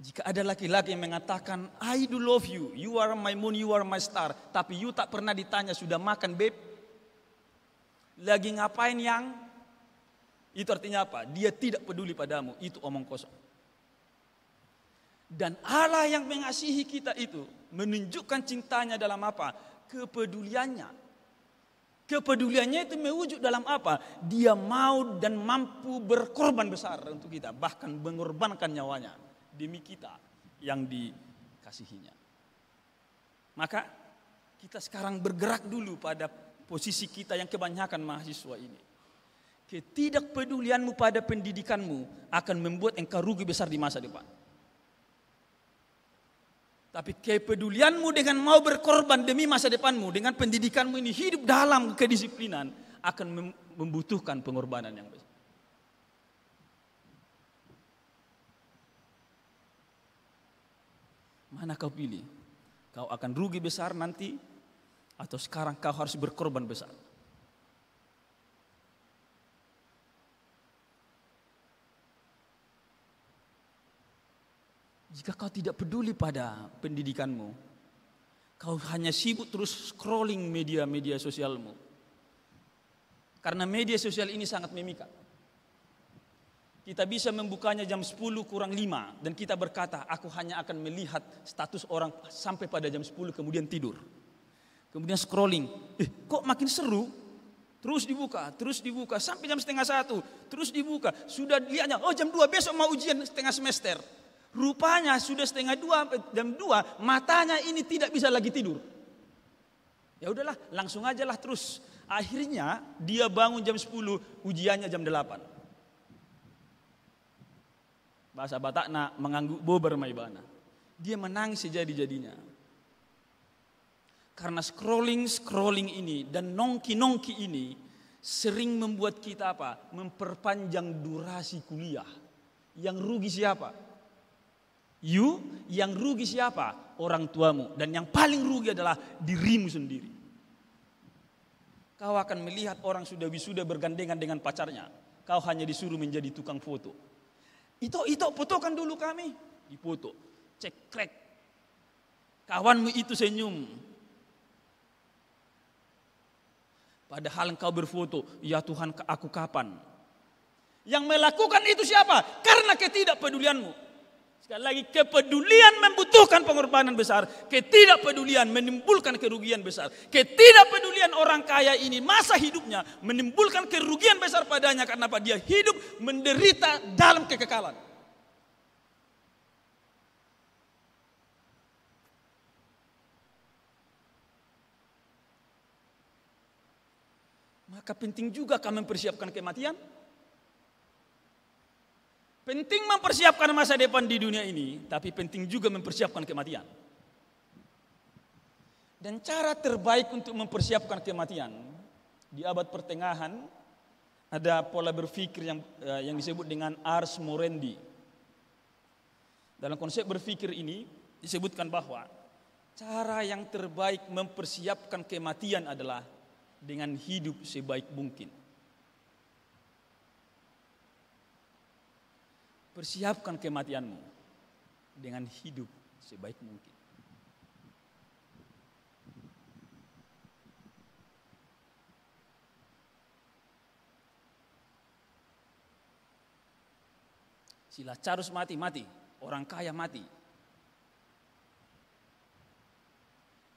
Jika ada laki-laki yang mengatakan, I do love you, you are my moon, you are my star, tapi you tak pernah ditanya, sudah makan babe? Lagi ngapain yang? Itu artinya apa? Dia tidak peduli padamu, itu omong kosong. Dan Allah yang mengasihi kita itu menunjukkan cintanya dalam apa? Kepeduliannya. Kepeduliannya itu mewujud dalam apa? Dia mau dan mampu berkorban besar untuk kita, bahkan mengorbankan nyawanya demi kita yang dikasihinya. Maka kita sekarang bergerak dulu pada posisi kita yang kebanyakan mahasiswa ini. Ketidakpedulianmu pada pendidikanmu akan membuat engkau rugi besar di masa depan. Tapi kepedulianmu dengan mau berkorban demi masa depanmu, dengan pendidikanmu ini hidup dalam kedisiplinan, akan membutuhkan pengorbanan yang besar. Mana kau pilih? Kau akan rugi besar nanti, atau sekarang kau harus berkorban besar? Jika kau tidak peduli pada pendidikanmu, kau hanya sibuk terus scrolling media sosialmu. Karena media sosial ini sangat memikat. Kita bisa membukanya jam 10 kurang 5 dan kita berkata, aku hanya akan melihat status orang sampai pada jam 10 kemudian tidur. Kemudian scrolling, kok makin seru? Terus dibuka sampai jam 12:30, terus dibuka. Sudah lihatnya, oh jam 2 besok mau ujian setengah semester. Rupanya sudah 1:30 jam 2, matanya ini tidak bisa lagi tidur. Ya udahlah, langsung aja lah terus. Akhirnya dia bangun jam 10, ujiannya jam 8. Bahasa Batakna mengangguk bober maibana. Dia menangis sejadi-jadinya. Karena scrolling ini dan nongki-nongki ini sering membuat kita apa? Memperpanjang durasi kuliah. Yang rugi siapa? You, yang rugi siapa? Orang tuamu. Dan yang paling rugi adalah dirimu sendiri. Kau akan melihat orang sudah wisuda bergandengan dengan pacarnya. Kau hanya disuruh menjadi tukang foto. Itu fotokan dulu kami. Dipoto. Cekrek. Kawanmu itu senyum. Padahal engkau berfoto. Ya Tuhan, aku kapan? Yang melakukan itu siapa? Karena ketidakpedulianmu. Sekali lagi, kepedulian membutuhkan pengorbanan besar. Ketidakpedulian menimbulkan kerugian besar. Ketidakpedulian orang kaya ini masa hidupnya menimbulkan kerugian besar padanya. Karena apa? Dia hidup menderita dalam kekekalan. Maka penting juga kami mempersiapkan kematian. Penting mempersiapkan masa depan di dunia ini, tapi penting juga mempersiapkan kematian. Dan cara terbaik untuk mempersiapkan kematian, di abad pertengahan ada pola berpikir yang disebut dengan ars morendi. Dalam konsep berpikir ini disebutkan bahwa cara yang terbaik mempersiapkan kematian adalah dengan hidup sebaik mungkin. Persiapkan kematianmu dengan hidup sebaik mungkin. Si Lazarus mati, orang kaya mati.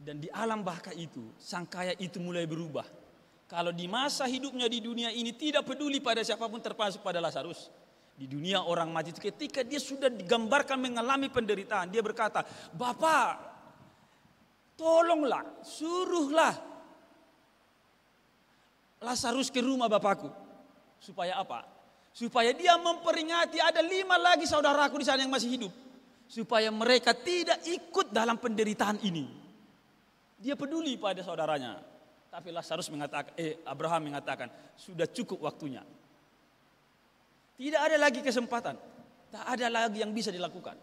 Dan di alam baka itu, sang kaya itu mulai berubah. Kalau di masa hidupnya di dunia ini tidak peduli pada siapapun termasuk pada Lazarus. Di dunia orang mati itu ketika dia sudah digambarkan mengalami penderitaan, dia berkata, "Bapak, tolonglah, suruhlah Lazarus ke rumah bapakku." Supaya apa? Supaya dia memperingati ada 5 lagi saudaraku di sana yang masih hidup. Supaya mereka tidak ikut dalam penderitaan ini. Dia peduli pada saudaranya. Tapi Lazarus mengatakan, Abraham mengatakan, sudah cukup waktunya. Tidak ada lagi kesempatan. Tak ada lagi yang bisa dilakukan.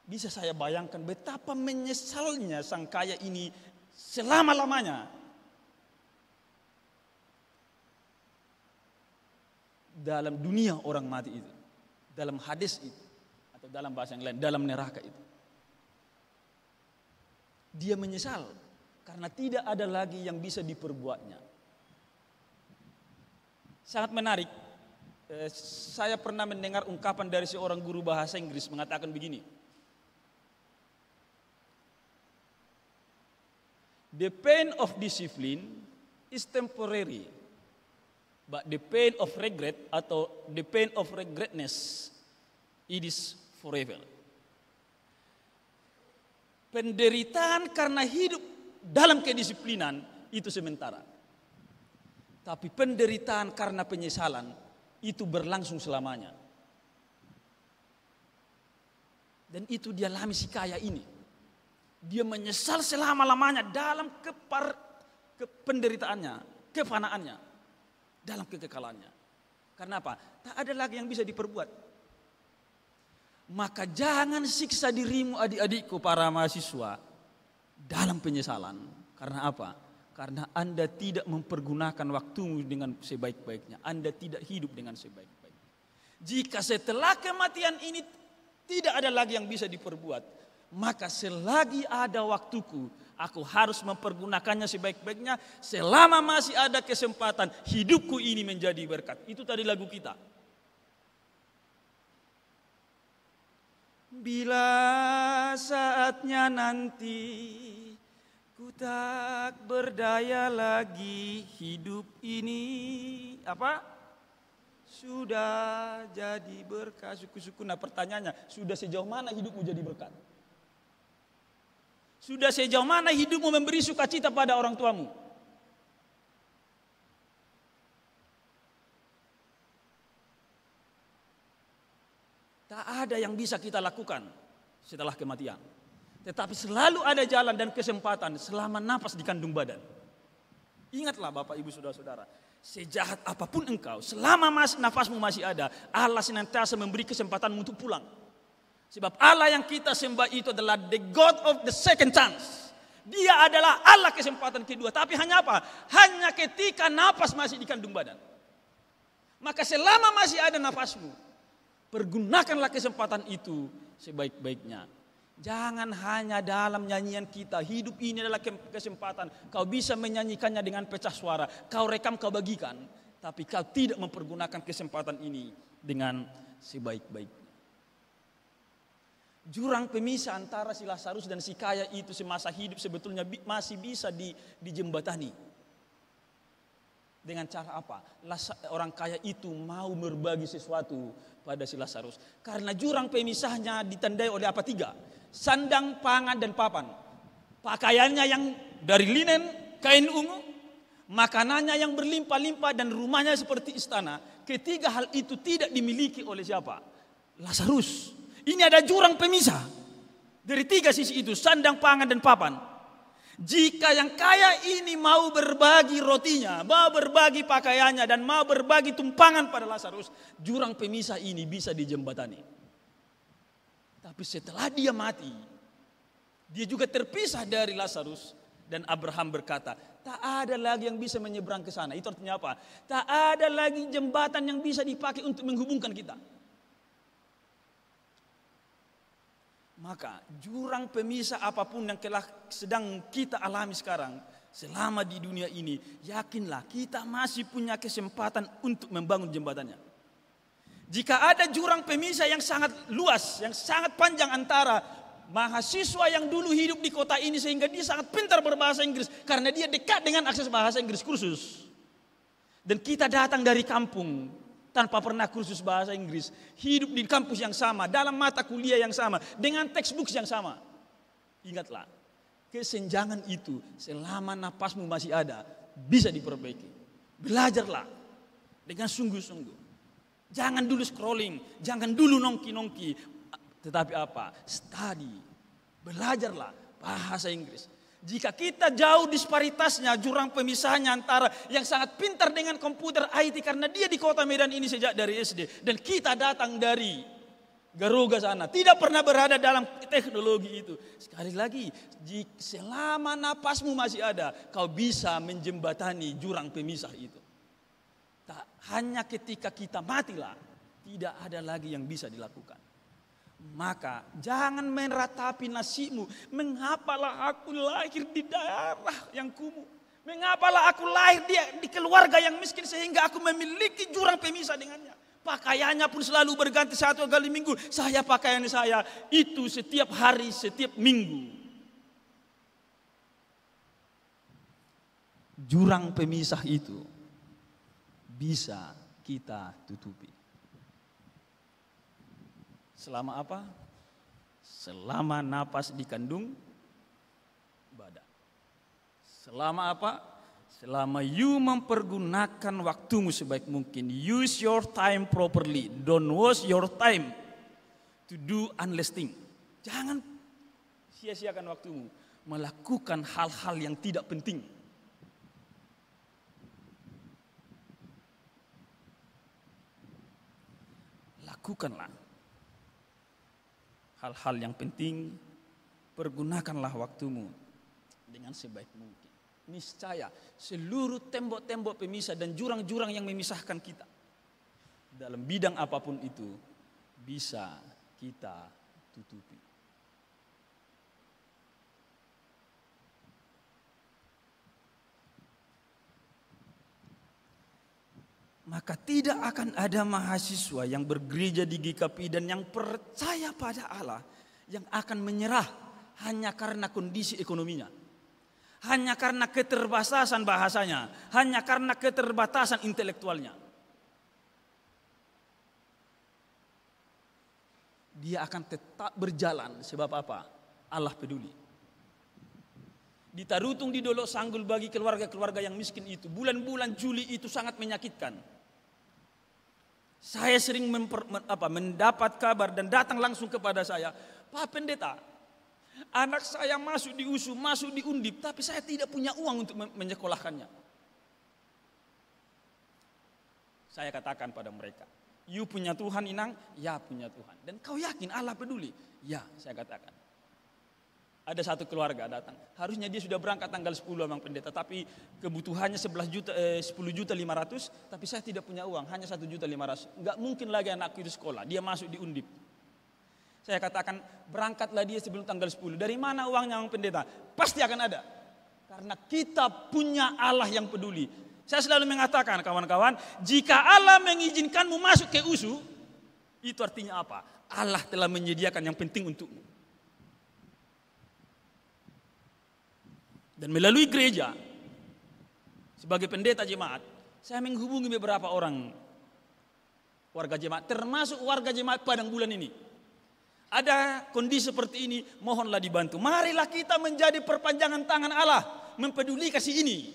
Bisa saya bayangkan betapa menyesalnya sang kaya ini selama-lamanya. Dalam dunia orang mati itu, dalam Hades itu, atau dalam bahasa yang lain, dalam neraka itu. Dia menyesal karena tidak ada lagi yang bisa diperbuatnya. Sangat menarik, saya pernah mendengar ungkapan dari seorang guru bahasa Inggris mengatakan begini. The pain of discipline is temporary. But the pain of regret atau the pain of regretness, it is forever. Penderitaan karena hidup dalam kedisiplinan itu sementara. Tapi penderitaan karena penyesalan itu berlangsung selamanya. Dan itu dia alami si kaya ini. Dia menyesal selama-lamanya dalam penderitaannya, kefanaannya. Dalam kekekalannya. Karena apa? Tak ada lagi yang bisa diperbuat. Maka jangan siksa dirimu adik-adikku para mahasiswa dalam penyesalan. Karena apa? Karena Anda tidak mempergunakan waktumu dengan sebaik-baiknya. Anda tidak hidup dengan sebaik-baiknya. Jika setelah kematian ini tidak ada lagi yang bisa diperbuat, maka selagi ada waktuku, aku harus mempergunakannya sebaik-baiknya. Selama masih ada kesempatan, hidupku ini menjadi berkat. Itu tadi lagu kita. Bila saatnya nanti ku tak berdaya lagi, hidup ini apa? Sudah jadi berkat. Suku-suku. Nah pertanyaannya, sudah sejauh mana hidupmu jadi berkat? Sudah sejauh mana hidupmu memberi sukacita pada orang tuamu? Tak ada yang bisa kita lakukan setelah kematian. Tetapi selalu ada jalan dan kesempatan selama nafas di kandung badan. Ingatlah Bapak Ibu Saudara-saudara, sejahat apapun engkau, selama nafasmu masih ada, Allah senantiasa memberi kesempatan untuk pulang. Sebab Allah yang kita sembah itu adalah the God of the second chance. Dia adalah Allah kesempatan kedua. Tapi hanya apa? Hanya ketika nafas masih di kandung badan. Maka selama masih ada nafasmu, pergunakanlah kesempatan itu sebaik-baiknya. Jangan hanya dalam nyanyian kita. Hidup ini adalah kesempatan. Kau bisa menyanyikannya dengan pecah suara. Kau rekam, kau bagikan. Tapi kau tidak mempergunakan kesempatan ini dengan sebaik-baiknya. Jurang pemisah antara si Lazarus dan si kaya itu semasa hidup sebetulnya masih bisa dijembatani. Dengan cara apa? Orang kaya itu mau berbagi sesuatu pada si Lazarus. Karena jurang pemisahnya ditandai oleh apa? 3. Sandang, pangan, dan papan. Pakaiannya yang dari linen, kain ungu. Makanannya yang berlimpah-limpah dan rumahnya seperti istana. Ketiga hal itu tidak dimiliki oleh siapa? Lazarus. Ini ada jurang pemisah. Dari 3 sisi itu, sandang, pangan, dan papan. Jika yang kaya ini mau berbagi rotinya, mau berbagi pakaiannya, dan mau berbagi tumpangan pada Lazarus, jurang pemisah ini bisa dijembatani. Tapi setelah dia mati, dia juga terpisah dari Lazarus. Dan Abraham berkata, tak ada lagi yang bisa menyeberang ke sana. Itu artinya apa? Tak ada lagi jembatan yang bisa dipakai untuk menghubungkan kita. Maka jurang pemisah apapun yang telah sedang kita alami sekarang, selama di dunia ini, yakinlah kita masih punya kesempatan untuk membangun jembatannya. Jika ada jurang pemisah yang sangat luas, yang sangat panjang antara mahasiswa yang dulu hidup di kota ini sehingga dia sangat pintar berbahasa Inggris karena dia dekat dengan akses bahasa Inggris kursus. Dan kita datang dari kampung tanpa pernah kursus bahasa Inggris, hidup di kampus yang sama, dalam mata kuliah yang sama, dengan textbook yang sama. Ingatlah, kesenjangan itu selama napasmu masih ada bisa diperbaiki. Belajarlah dengan sungguh-sungguh. Jangan dulu scrolling, jangan dulu nongki-nongki, tetapi apa? Study. Belajarlah bahasa Inggris. Jika kita jauh disparitasnya, jurang pemisahnya antara yang sangat pintar dengan komputer IT karena dia di kota Medan ini sejak dari SD dan kita datang dari Garuga sana, tidak pernah berada dalam teknologi itu. Sekali lagi, selama napasmu masih ada, kau bisa menjembatani jurang pemisah itu. Tak hanya ketika kita matilah, tidak ada lagi yang bisa dilakukan. Maka jangan meratapi nasibmu. Mengapalah aku lahir di daerah yang kumuh? Mengapalah aku lahir di keluarga yang miskin sehingga aku memiliki jurang pemisah dengannya? Pakaiannya pun selalu berganti 1 kali minggu. Saya pakaian saya itu setiap hari, setiap minggu. Jurang pemisah itu bisa kita tutupi. Selama apa? Selama napas dikandung badan. Selama apa? Selama you mempergunakan waktumu sebaik mungkin. Use your time properly. Don't waste your time to do endless thing. Jangan sia-siakan waktumu melakukan hal-hal yang tidak penting. Lakukanlah hal-hal yang penting, pergunakanlah waktumu dengan sebaik mungkin. Niscaya seluruh tembok-tembok pemisah dan jurang-jurang yang memisahkan kita dalam bidang apapun itu bisa kita tutupi. Maka tidak akan ada mahasiswa yang bergereja di GKP dan yang percaya pada Allah yang akan menyerah hanya karena kondisi ekonominya. Hanya karena keterbatasan bahasanya. Hanya karena keterbatasan intelektualnya. Dia akan tetap berjalan sebab apa? Allah peduli. Di Tarutung, di Dolok Sanggul bagi keluarga-keluarga yang miskin itu, bulan-bulan Juli itu sangat menyakitkan. Saya sering mendapat kabar dan datang langsung kepada saya, Pak Pendeta, anak saya masuk di USU, masuk di Undip, tapi saya tidak punya uang untuk menyekolahkannya. Saya katakan pada mereka, you punya Tuhan Inang? Ya punya Tuhan. Dan kau yakin Allah peduli? Ya, saya katakan. Ada satu keluarga datang, harusnya dia sudah berangkat tanggal 10 Bang Pendeta, tapi kebutuhannya 10.500.000, tapi saya tidak punya uang, hanya 1.500.000. Enggak mungkin lagi anakku itu sekolah, dia masuk di Undip. Saya katakan, berangkatlah dia sebelum tanggal 10. Dari mana uangnya Bang Pendeta? Pasti akan ada. Karena kita punya Allah yang peduli. Saya selalu mengatakan kawan-kawan, jika Allah mengizinkanmu masuk ke USU, itu artinya apa? Allah telah menyediakan yang penting untukmu. Dan melalui gereja, sebagai pendeta jemaat, saya menghubungi beberapa orang warga jemaat, termasuk warga jemaat Padang Bulan ini. Ada kondisi seperti ini, mohonlah dibantu. Marilah kita menjadi perpanjangan tangan Allah, mempeduli kasih ini.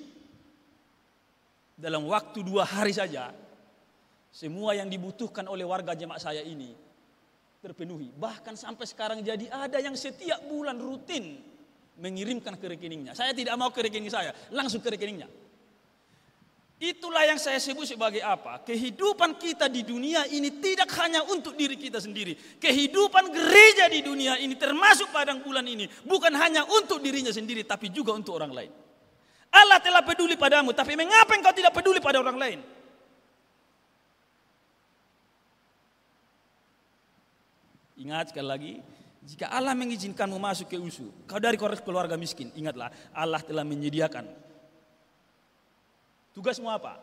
Dalam waktu 2 hari saja, semua yang dibutuhkan oleh warga jemaat saya ini terpenuhi. Bahkan sampai sekarang jadi ada yang setiap bulan rutin mengirimkan ke rekeningnya. Saya tidak mau ke rekening saya, langsung ke rekeningnya. Itulah yang saya sebut sebagai apa? Kehidupan kita di dunia ini tidak hanya untuk diri kita sendiri. Kehidupan gereja di dunia ini termasuk Padang Bulan ini bukan hanya untuk dirinya sendiri tapi juga untuk orang lain. Allah telah peduli padamu, tapi mengapa engkau tidak peduli pada orang lain? Ingat sekali lagi, Jika Allah mengizinkanmu masuk ke USU, kau dari keluarga miskin, ingatlah Allah telah menyediakan. Tugasmu apa?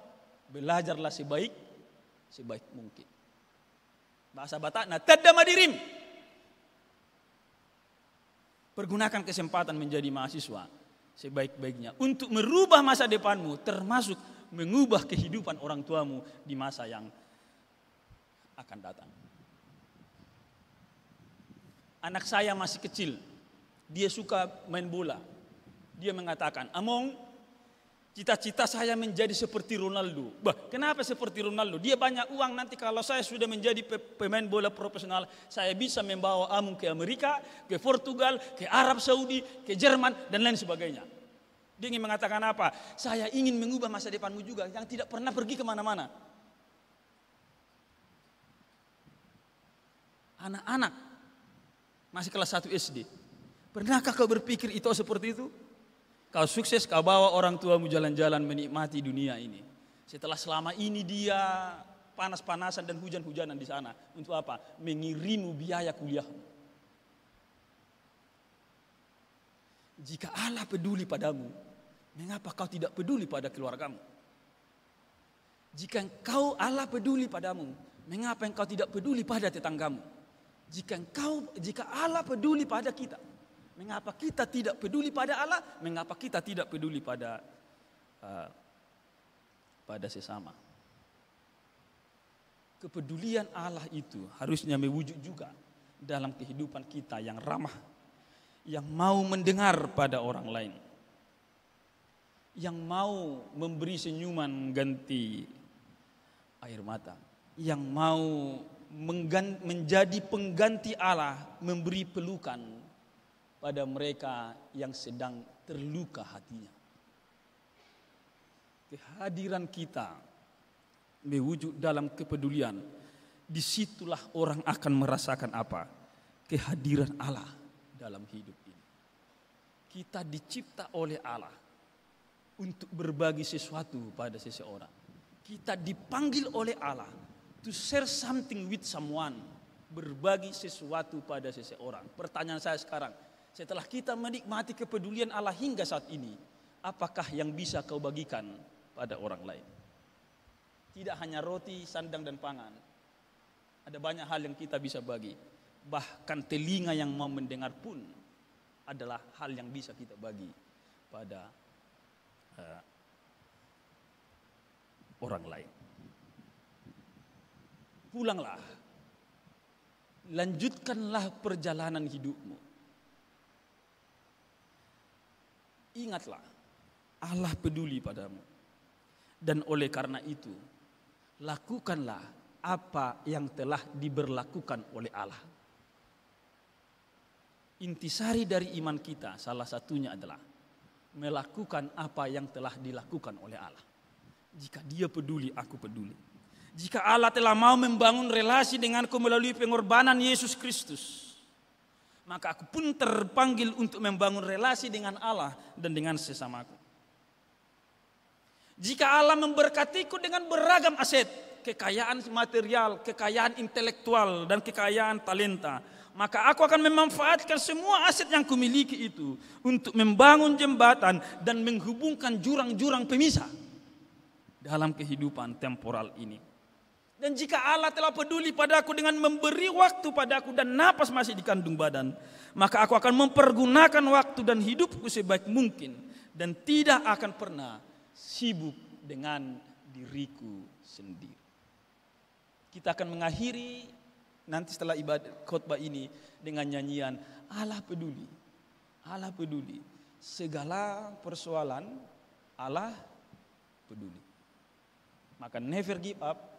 Belajarlah sebaik mungkin. Bahasa Batakna, tadda madirim. Pergunakan kesempatan menjadi mahasiswa sebaik-baiknya untuk merubah masa depanmu, termasuk mengubah kehidupan orang tuamu di masa yang akan datang. Anak saya masih kecil, dia suka main bola. Dia mengatakan, Among, cita-cita saya menjadi seperti Ronaldo. Bah, kenapa seperti Ronaldo? Dia banyak uang, nanti kalau saya sudah menjadi pemain bola profesional, saya bisa membawa Among ke Amerika, ke Portugal, ke Arab Saudi, ke Jerman, dan lain sebagainya. Dia ingin mengatakan apa? Saya ingin mengubah masa depanmu juga, yang tidak pernah pergi kemana-mana. Anak-anak masih kelas 1 SD. Pernahkah kau berpikir itu seperti itu? Kau sukses, kau bawa orang tuamu jalan-jalan menikmati dunia ini. Setelah selama ini dia panas-panasan dan hujan-hujanan di sana. Untuk apa? Mengirimu biaya kuliahmu. Jika Allah peduli padamu, mengapa kau tidak peduli pada keluargamu? Jika Allah peduli padamu, mengapa engkau tidak peduli pada tetanggamu? Jika Allah peduli pada kita, mengapa kita tidak peduli pada Allah? Mengapa kita tidak peduli pada sesama? Kepedulian Allah itu harusnya mewujud juga dalam kehidupan kita yang ramah, yang mau mendengar pada orang lain, yang mau memberi senyuman ganti air mata, yang mau menjadi pengganti Allah, memberi pelukan pada mereka yang sedang terluka hatinya. Kehadiran kita mewujud dalam kepedulian, disitulah orang akan merasakan apa? Kehadiran Allah dalam hidup ini. Kita dicipta oleh Allah untuk berbagi sesuatu pada seseorang. Kita dipanggil oleh Allah to share something with someone, berbagi sesuatu pada seseorang. Pertanyaan saya sekarang, setelah kita menikmati kepedulian Allah hingga saat ini, apakah yang bisa kau bagikan pada orang lain? Tidak hanya roti, sandang, dan pangan. Ada banyak hal yang kita bisa bagi. Bahkan telinga yang mau mendengar pun adalah hal yang bisa kita bagi pada orang lain. Pulanglah, lanjutkanlah perjalanan hidupmu. Ingatlah, Allah peduli padamu. Dan oleh karena itu, lakukanlah apa yang telah diberlakukan oleh Allah. Intisari dari iman kita salah satunya adalah melakukan apa yang telah dilakukan oleh Allah. Jika Dia peduli, aku peduli. Jika Allah telah mau membangun relasi denganku melalui pengorbanan Yesus Kristus, maka aku pun terpanggil untuk membangun relasi dengan Allah dan dengan sesamaku. Jika Allah memberkatiku dengan beragam aset, kekayaan material, kekayaan intelektual, dan kekayaan talenta, maka aku akan memanfaatkan semua aset yang kumiliki itu untuk membangun jembatan dan menghubungkan jurang-jurang pemisah dalam kehidupan temporal ini. Dan jika Allah telah peduli padaku dengan memberi waktu padaku dan napas masih di kandung badan, maka aku akan mempergunakan waktu dan hidupku sebaik mungkin dan tidak akan pernah sibuk dengan diriku sendiri. Kita akan mengakhiri nanti setelah ibadah khotbah ini dengan nyanyian Allah peduli. Allah peduli. Segala persoalan Allah peduli. Maka never give up.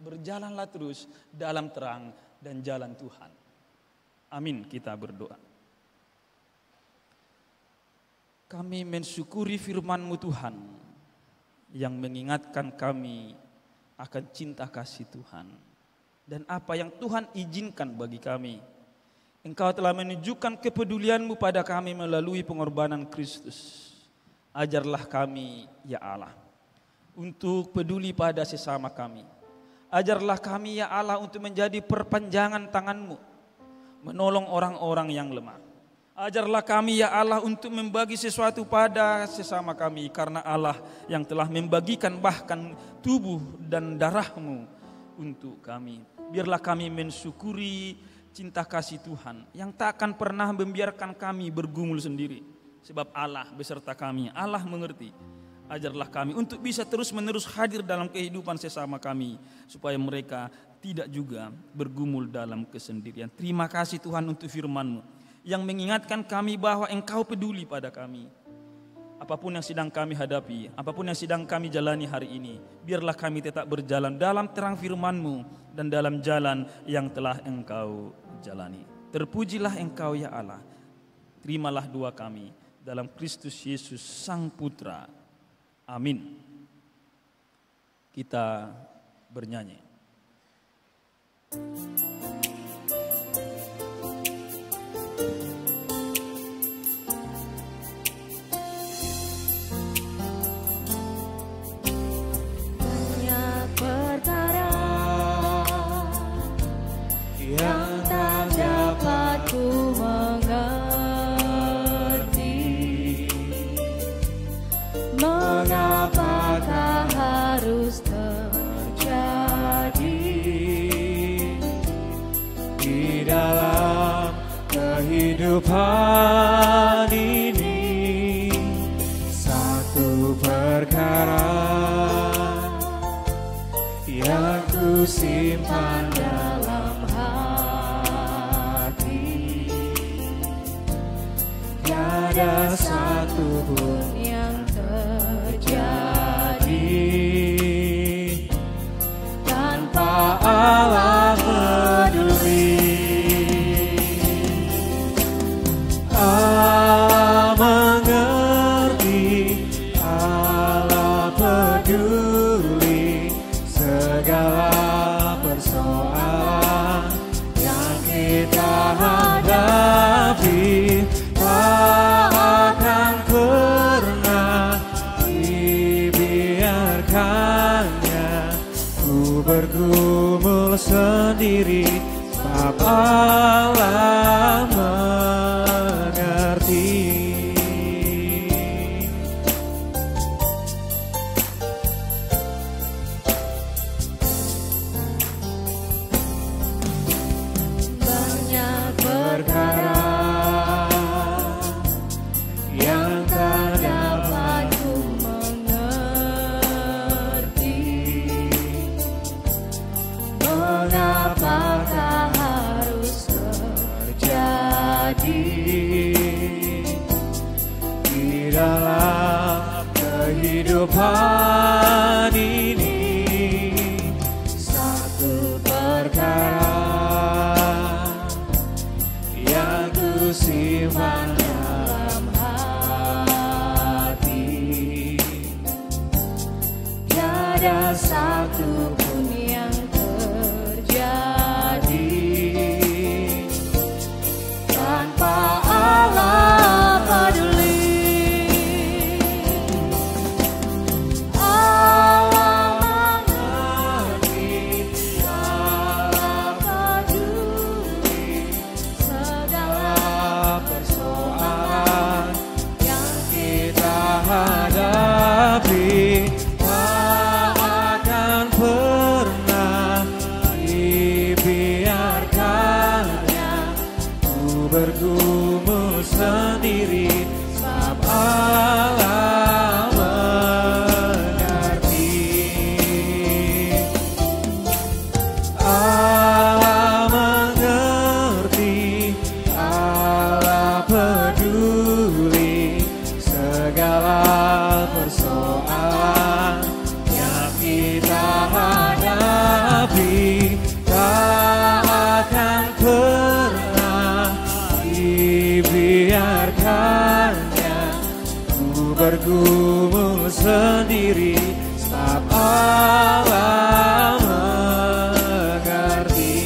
Berjalanlah terus dalam terang dan jalan Tuhan. Amin, kita berdoa. Kami mensyukuri firman-Mu Tuhan yang mengingatkan kami akan cinta kasih Tuhan dan apa yang Tuhan izinkan bagi kami. Engkau telah menunjukkan kepedulian-Mu pada kami melalui pengorbanan Kristus. Ajarlah kami, ya Allah, untuk peduli pada sesama kami. Ajarlah kami, ya Allah, untuk menjadi perpanjangan tangan-Mu menolong orang-orang yang lemah. Ajarlah kami ya Allah untuk membagi sesuatu pada sesama kami, karena Allah yang telah membagikan bahkan tubuh dan darah-Mu untuk kami. Biarlah kami mensyukuri cinta kasih Tuhan yang tak akan pernah membiarkan kami bergumul sendiri. Sebab Allah beserta kami, Allah mengerti. Ajarlah kami untuk bisa terus-menerus hadir dalam kehidupan sesama kami, supaya mereka tidak juga bergumul dalam kesendirian. Terima kasih Tuhan untuk firman-Mu yang mengingatkan kami bahwa Engkau peduli pada kami. Apapun yang sedang kami hadapi, apapun yang sedang kami jalani hari ini, biarlah kami tetap berjalan dalam terang firman-Mu dan dalam jalan yang telah Engkau jalani. Terpujilah Engkau ya Allah. Terimalah doa kami dalam Kristus Yesus Sang Putra. Amin. Kita bernyanyi. Banyak perkara yang tak dapat ku mengerti. Mengapakah harus terjadi di dalam kehidupan ini? Satu perkara yang ku simpan dalam hati, tiada satu pun yang terjadi tanpa Allah peduli. Allah mengerti, Allah peduli segala persoalan yang kita hadapi. Tak akan pernah dibiarkannya ku bergumul sendiri, sebab Allah mengerti. banyak Perkara yang tak dapat ku mengerti. Mengapakah harus terjadi di dalam kehidupan ini? Satu perkara yang ku simpan dalam hati, tiada satu pun yang terjadi tanpa Allah peduli. Allah mengerti, Allah peduli segala persoalan yang kita hadapi. Tak akan pernah dibiarkannya ku bergumul sendiri, sebab Allah mengerti. Allah mengerti, Allah peduli segala persoalan yang kita hadapi. Tak akan pernah dibiarkannya ku bergumul sendiri, sebab Allah mengerti.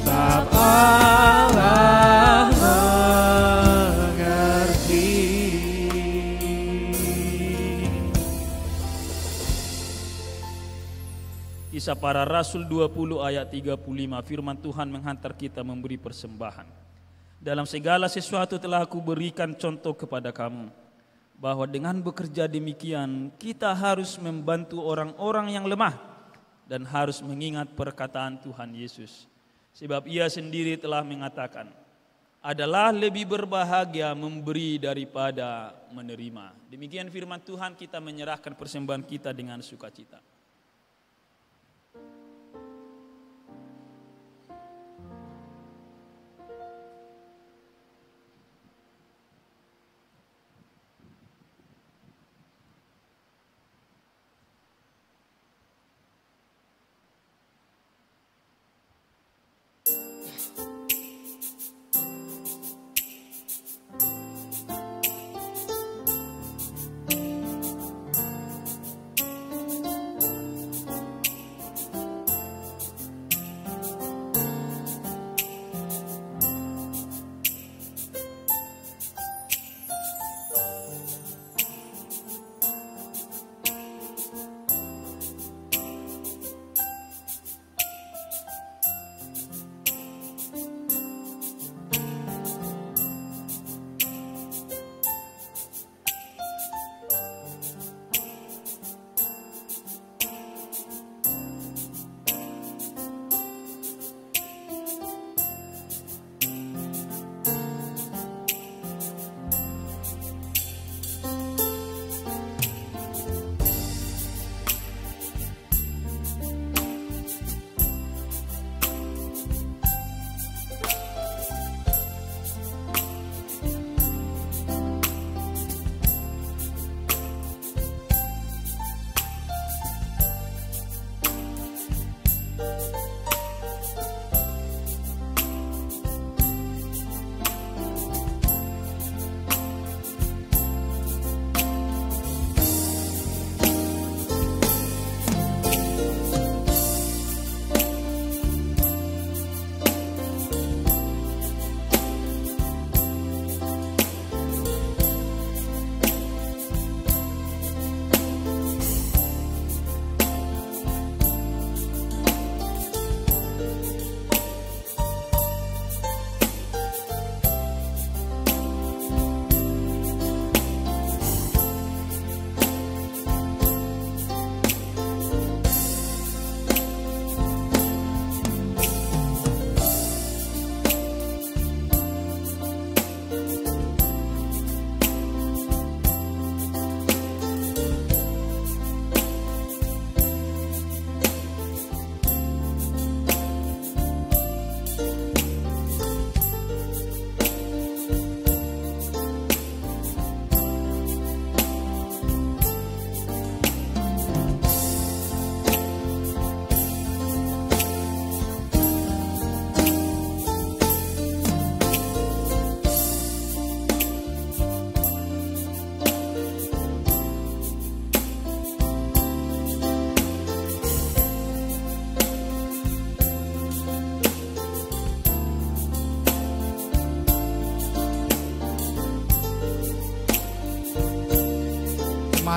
Sebab Allah mengerti. Kisah Para Rasul 20 ayat 35, firman Tuhan menghantar kita memberi persembahan. Dalam segala sesuatu telah aku berikan contoh kepada kamu, bahwa dengan bekerja demikian kita harus membantu orang-orang yang lemah dan harus mengingat perkataan Tuhan Yesus. Sebab ia sendiri telah mengatakan, adalah lebih berbahagia memberi daripada menerima. Demikian firman Tuhan, kita menyerahkan persembahan kita dengan sukacita.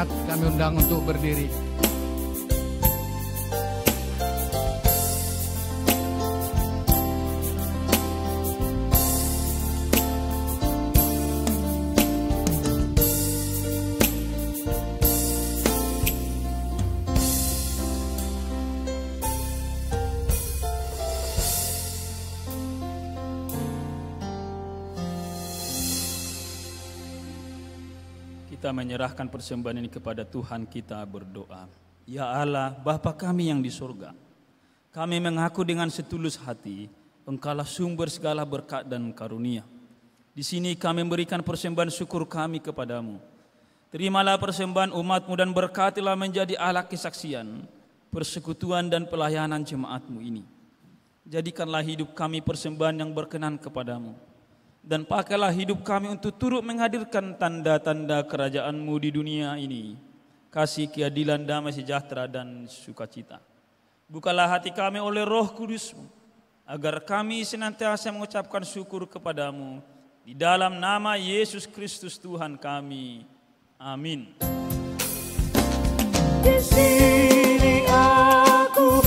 Kami undang untuk berdiri. Kita menyerahkan persembahan ini kepada Tuhan, kita berdoa. Ya Allah, Bapa kami yang di surga, kami mengaku dengan setulus hati, Engkaulah sumber segala berkat dan karunia. Di sini kami memberikan persembahan syukur kami kepadamu. Terimalah persembahan umat-Mu dan berkatilah menjadi alat kesaksian, persekutuan dan pelayanan jemaat-Mu ini. Jadikanlah hidup kami persembahan yang berkenan kepadamu. Dan pakailah hidup kami untuk turut menghadirkan tanda-tanda kerajaan-Mu di dunia ini, kasih, keadilan, damai sejahtera dan sukacita. Bukalah hati kami oleh Roh Kudus-Mu, agar kami senantiasa mengucapkan syukur kepadamu. Di dalam nama Yesus Kristus Tuhan kami. Amin. Di sini aku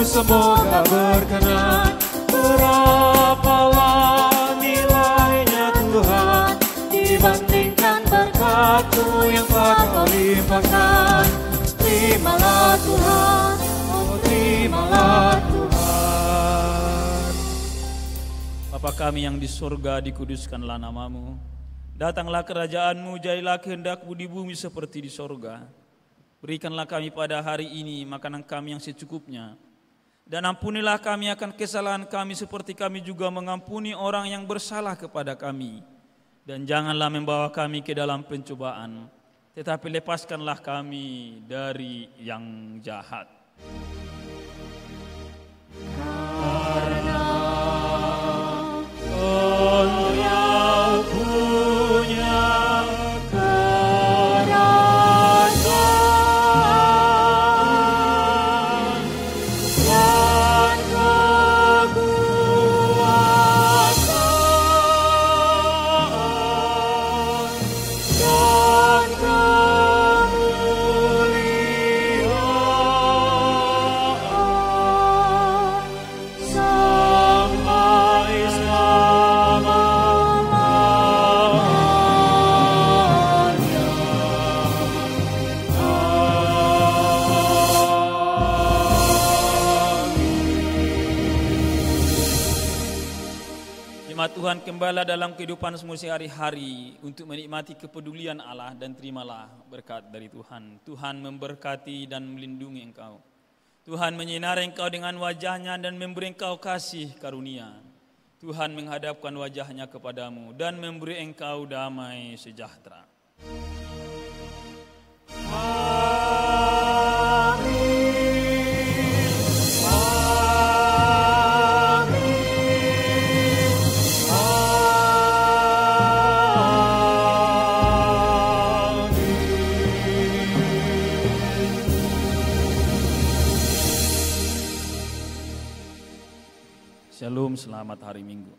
semoga berkenan. Berapalah nilainya Tuhan dibandingkan berkat-Mu yang telah Kau limpahkan. Terimalah Tuhan, oh terimalah Tuhan. Bapa kami yang di surga, dikuduskanlah nama-Mu. Datanglah kerajaan-Mu, jadilah kehendak-Mu di bumi seperti di surga. Berikanlah kami pada hari ini makanan kami yang secukupnya. Dan ampunilah kami akan kesalahan kami seperti kami juga mengampuni orang yang bersalah kepada kami. Dan janganlah membawa kami ke dalam pencobaan, tetapi lepaskanlah kami dari yang jahat. Karena Kau yang punya kerajaan dan kekuasaan dan kemuliaan sampai selama-lamanya. Jemaat Tuhan, kembalilah dalam kehidupan semua sehari-hari untuk menikmati kepedulian Allah dan terimalah berkat dari Tuhan. Tuhan memberkati dan melindungi engkau. Tuhan menyinari engkau dengan wajahnya dan memberi engkau kasih karunia. Tuhan menghadapkan wajahnya kepadamu dan memberi engkau damai sejahtera. Shalom, selamat hari Minggu.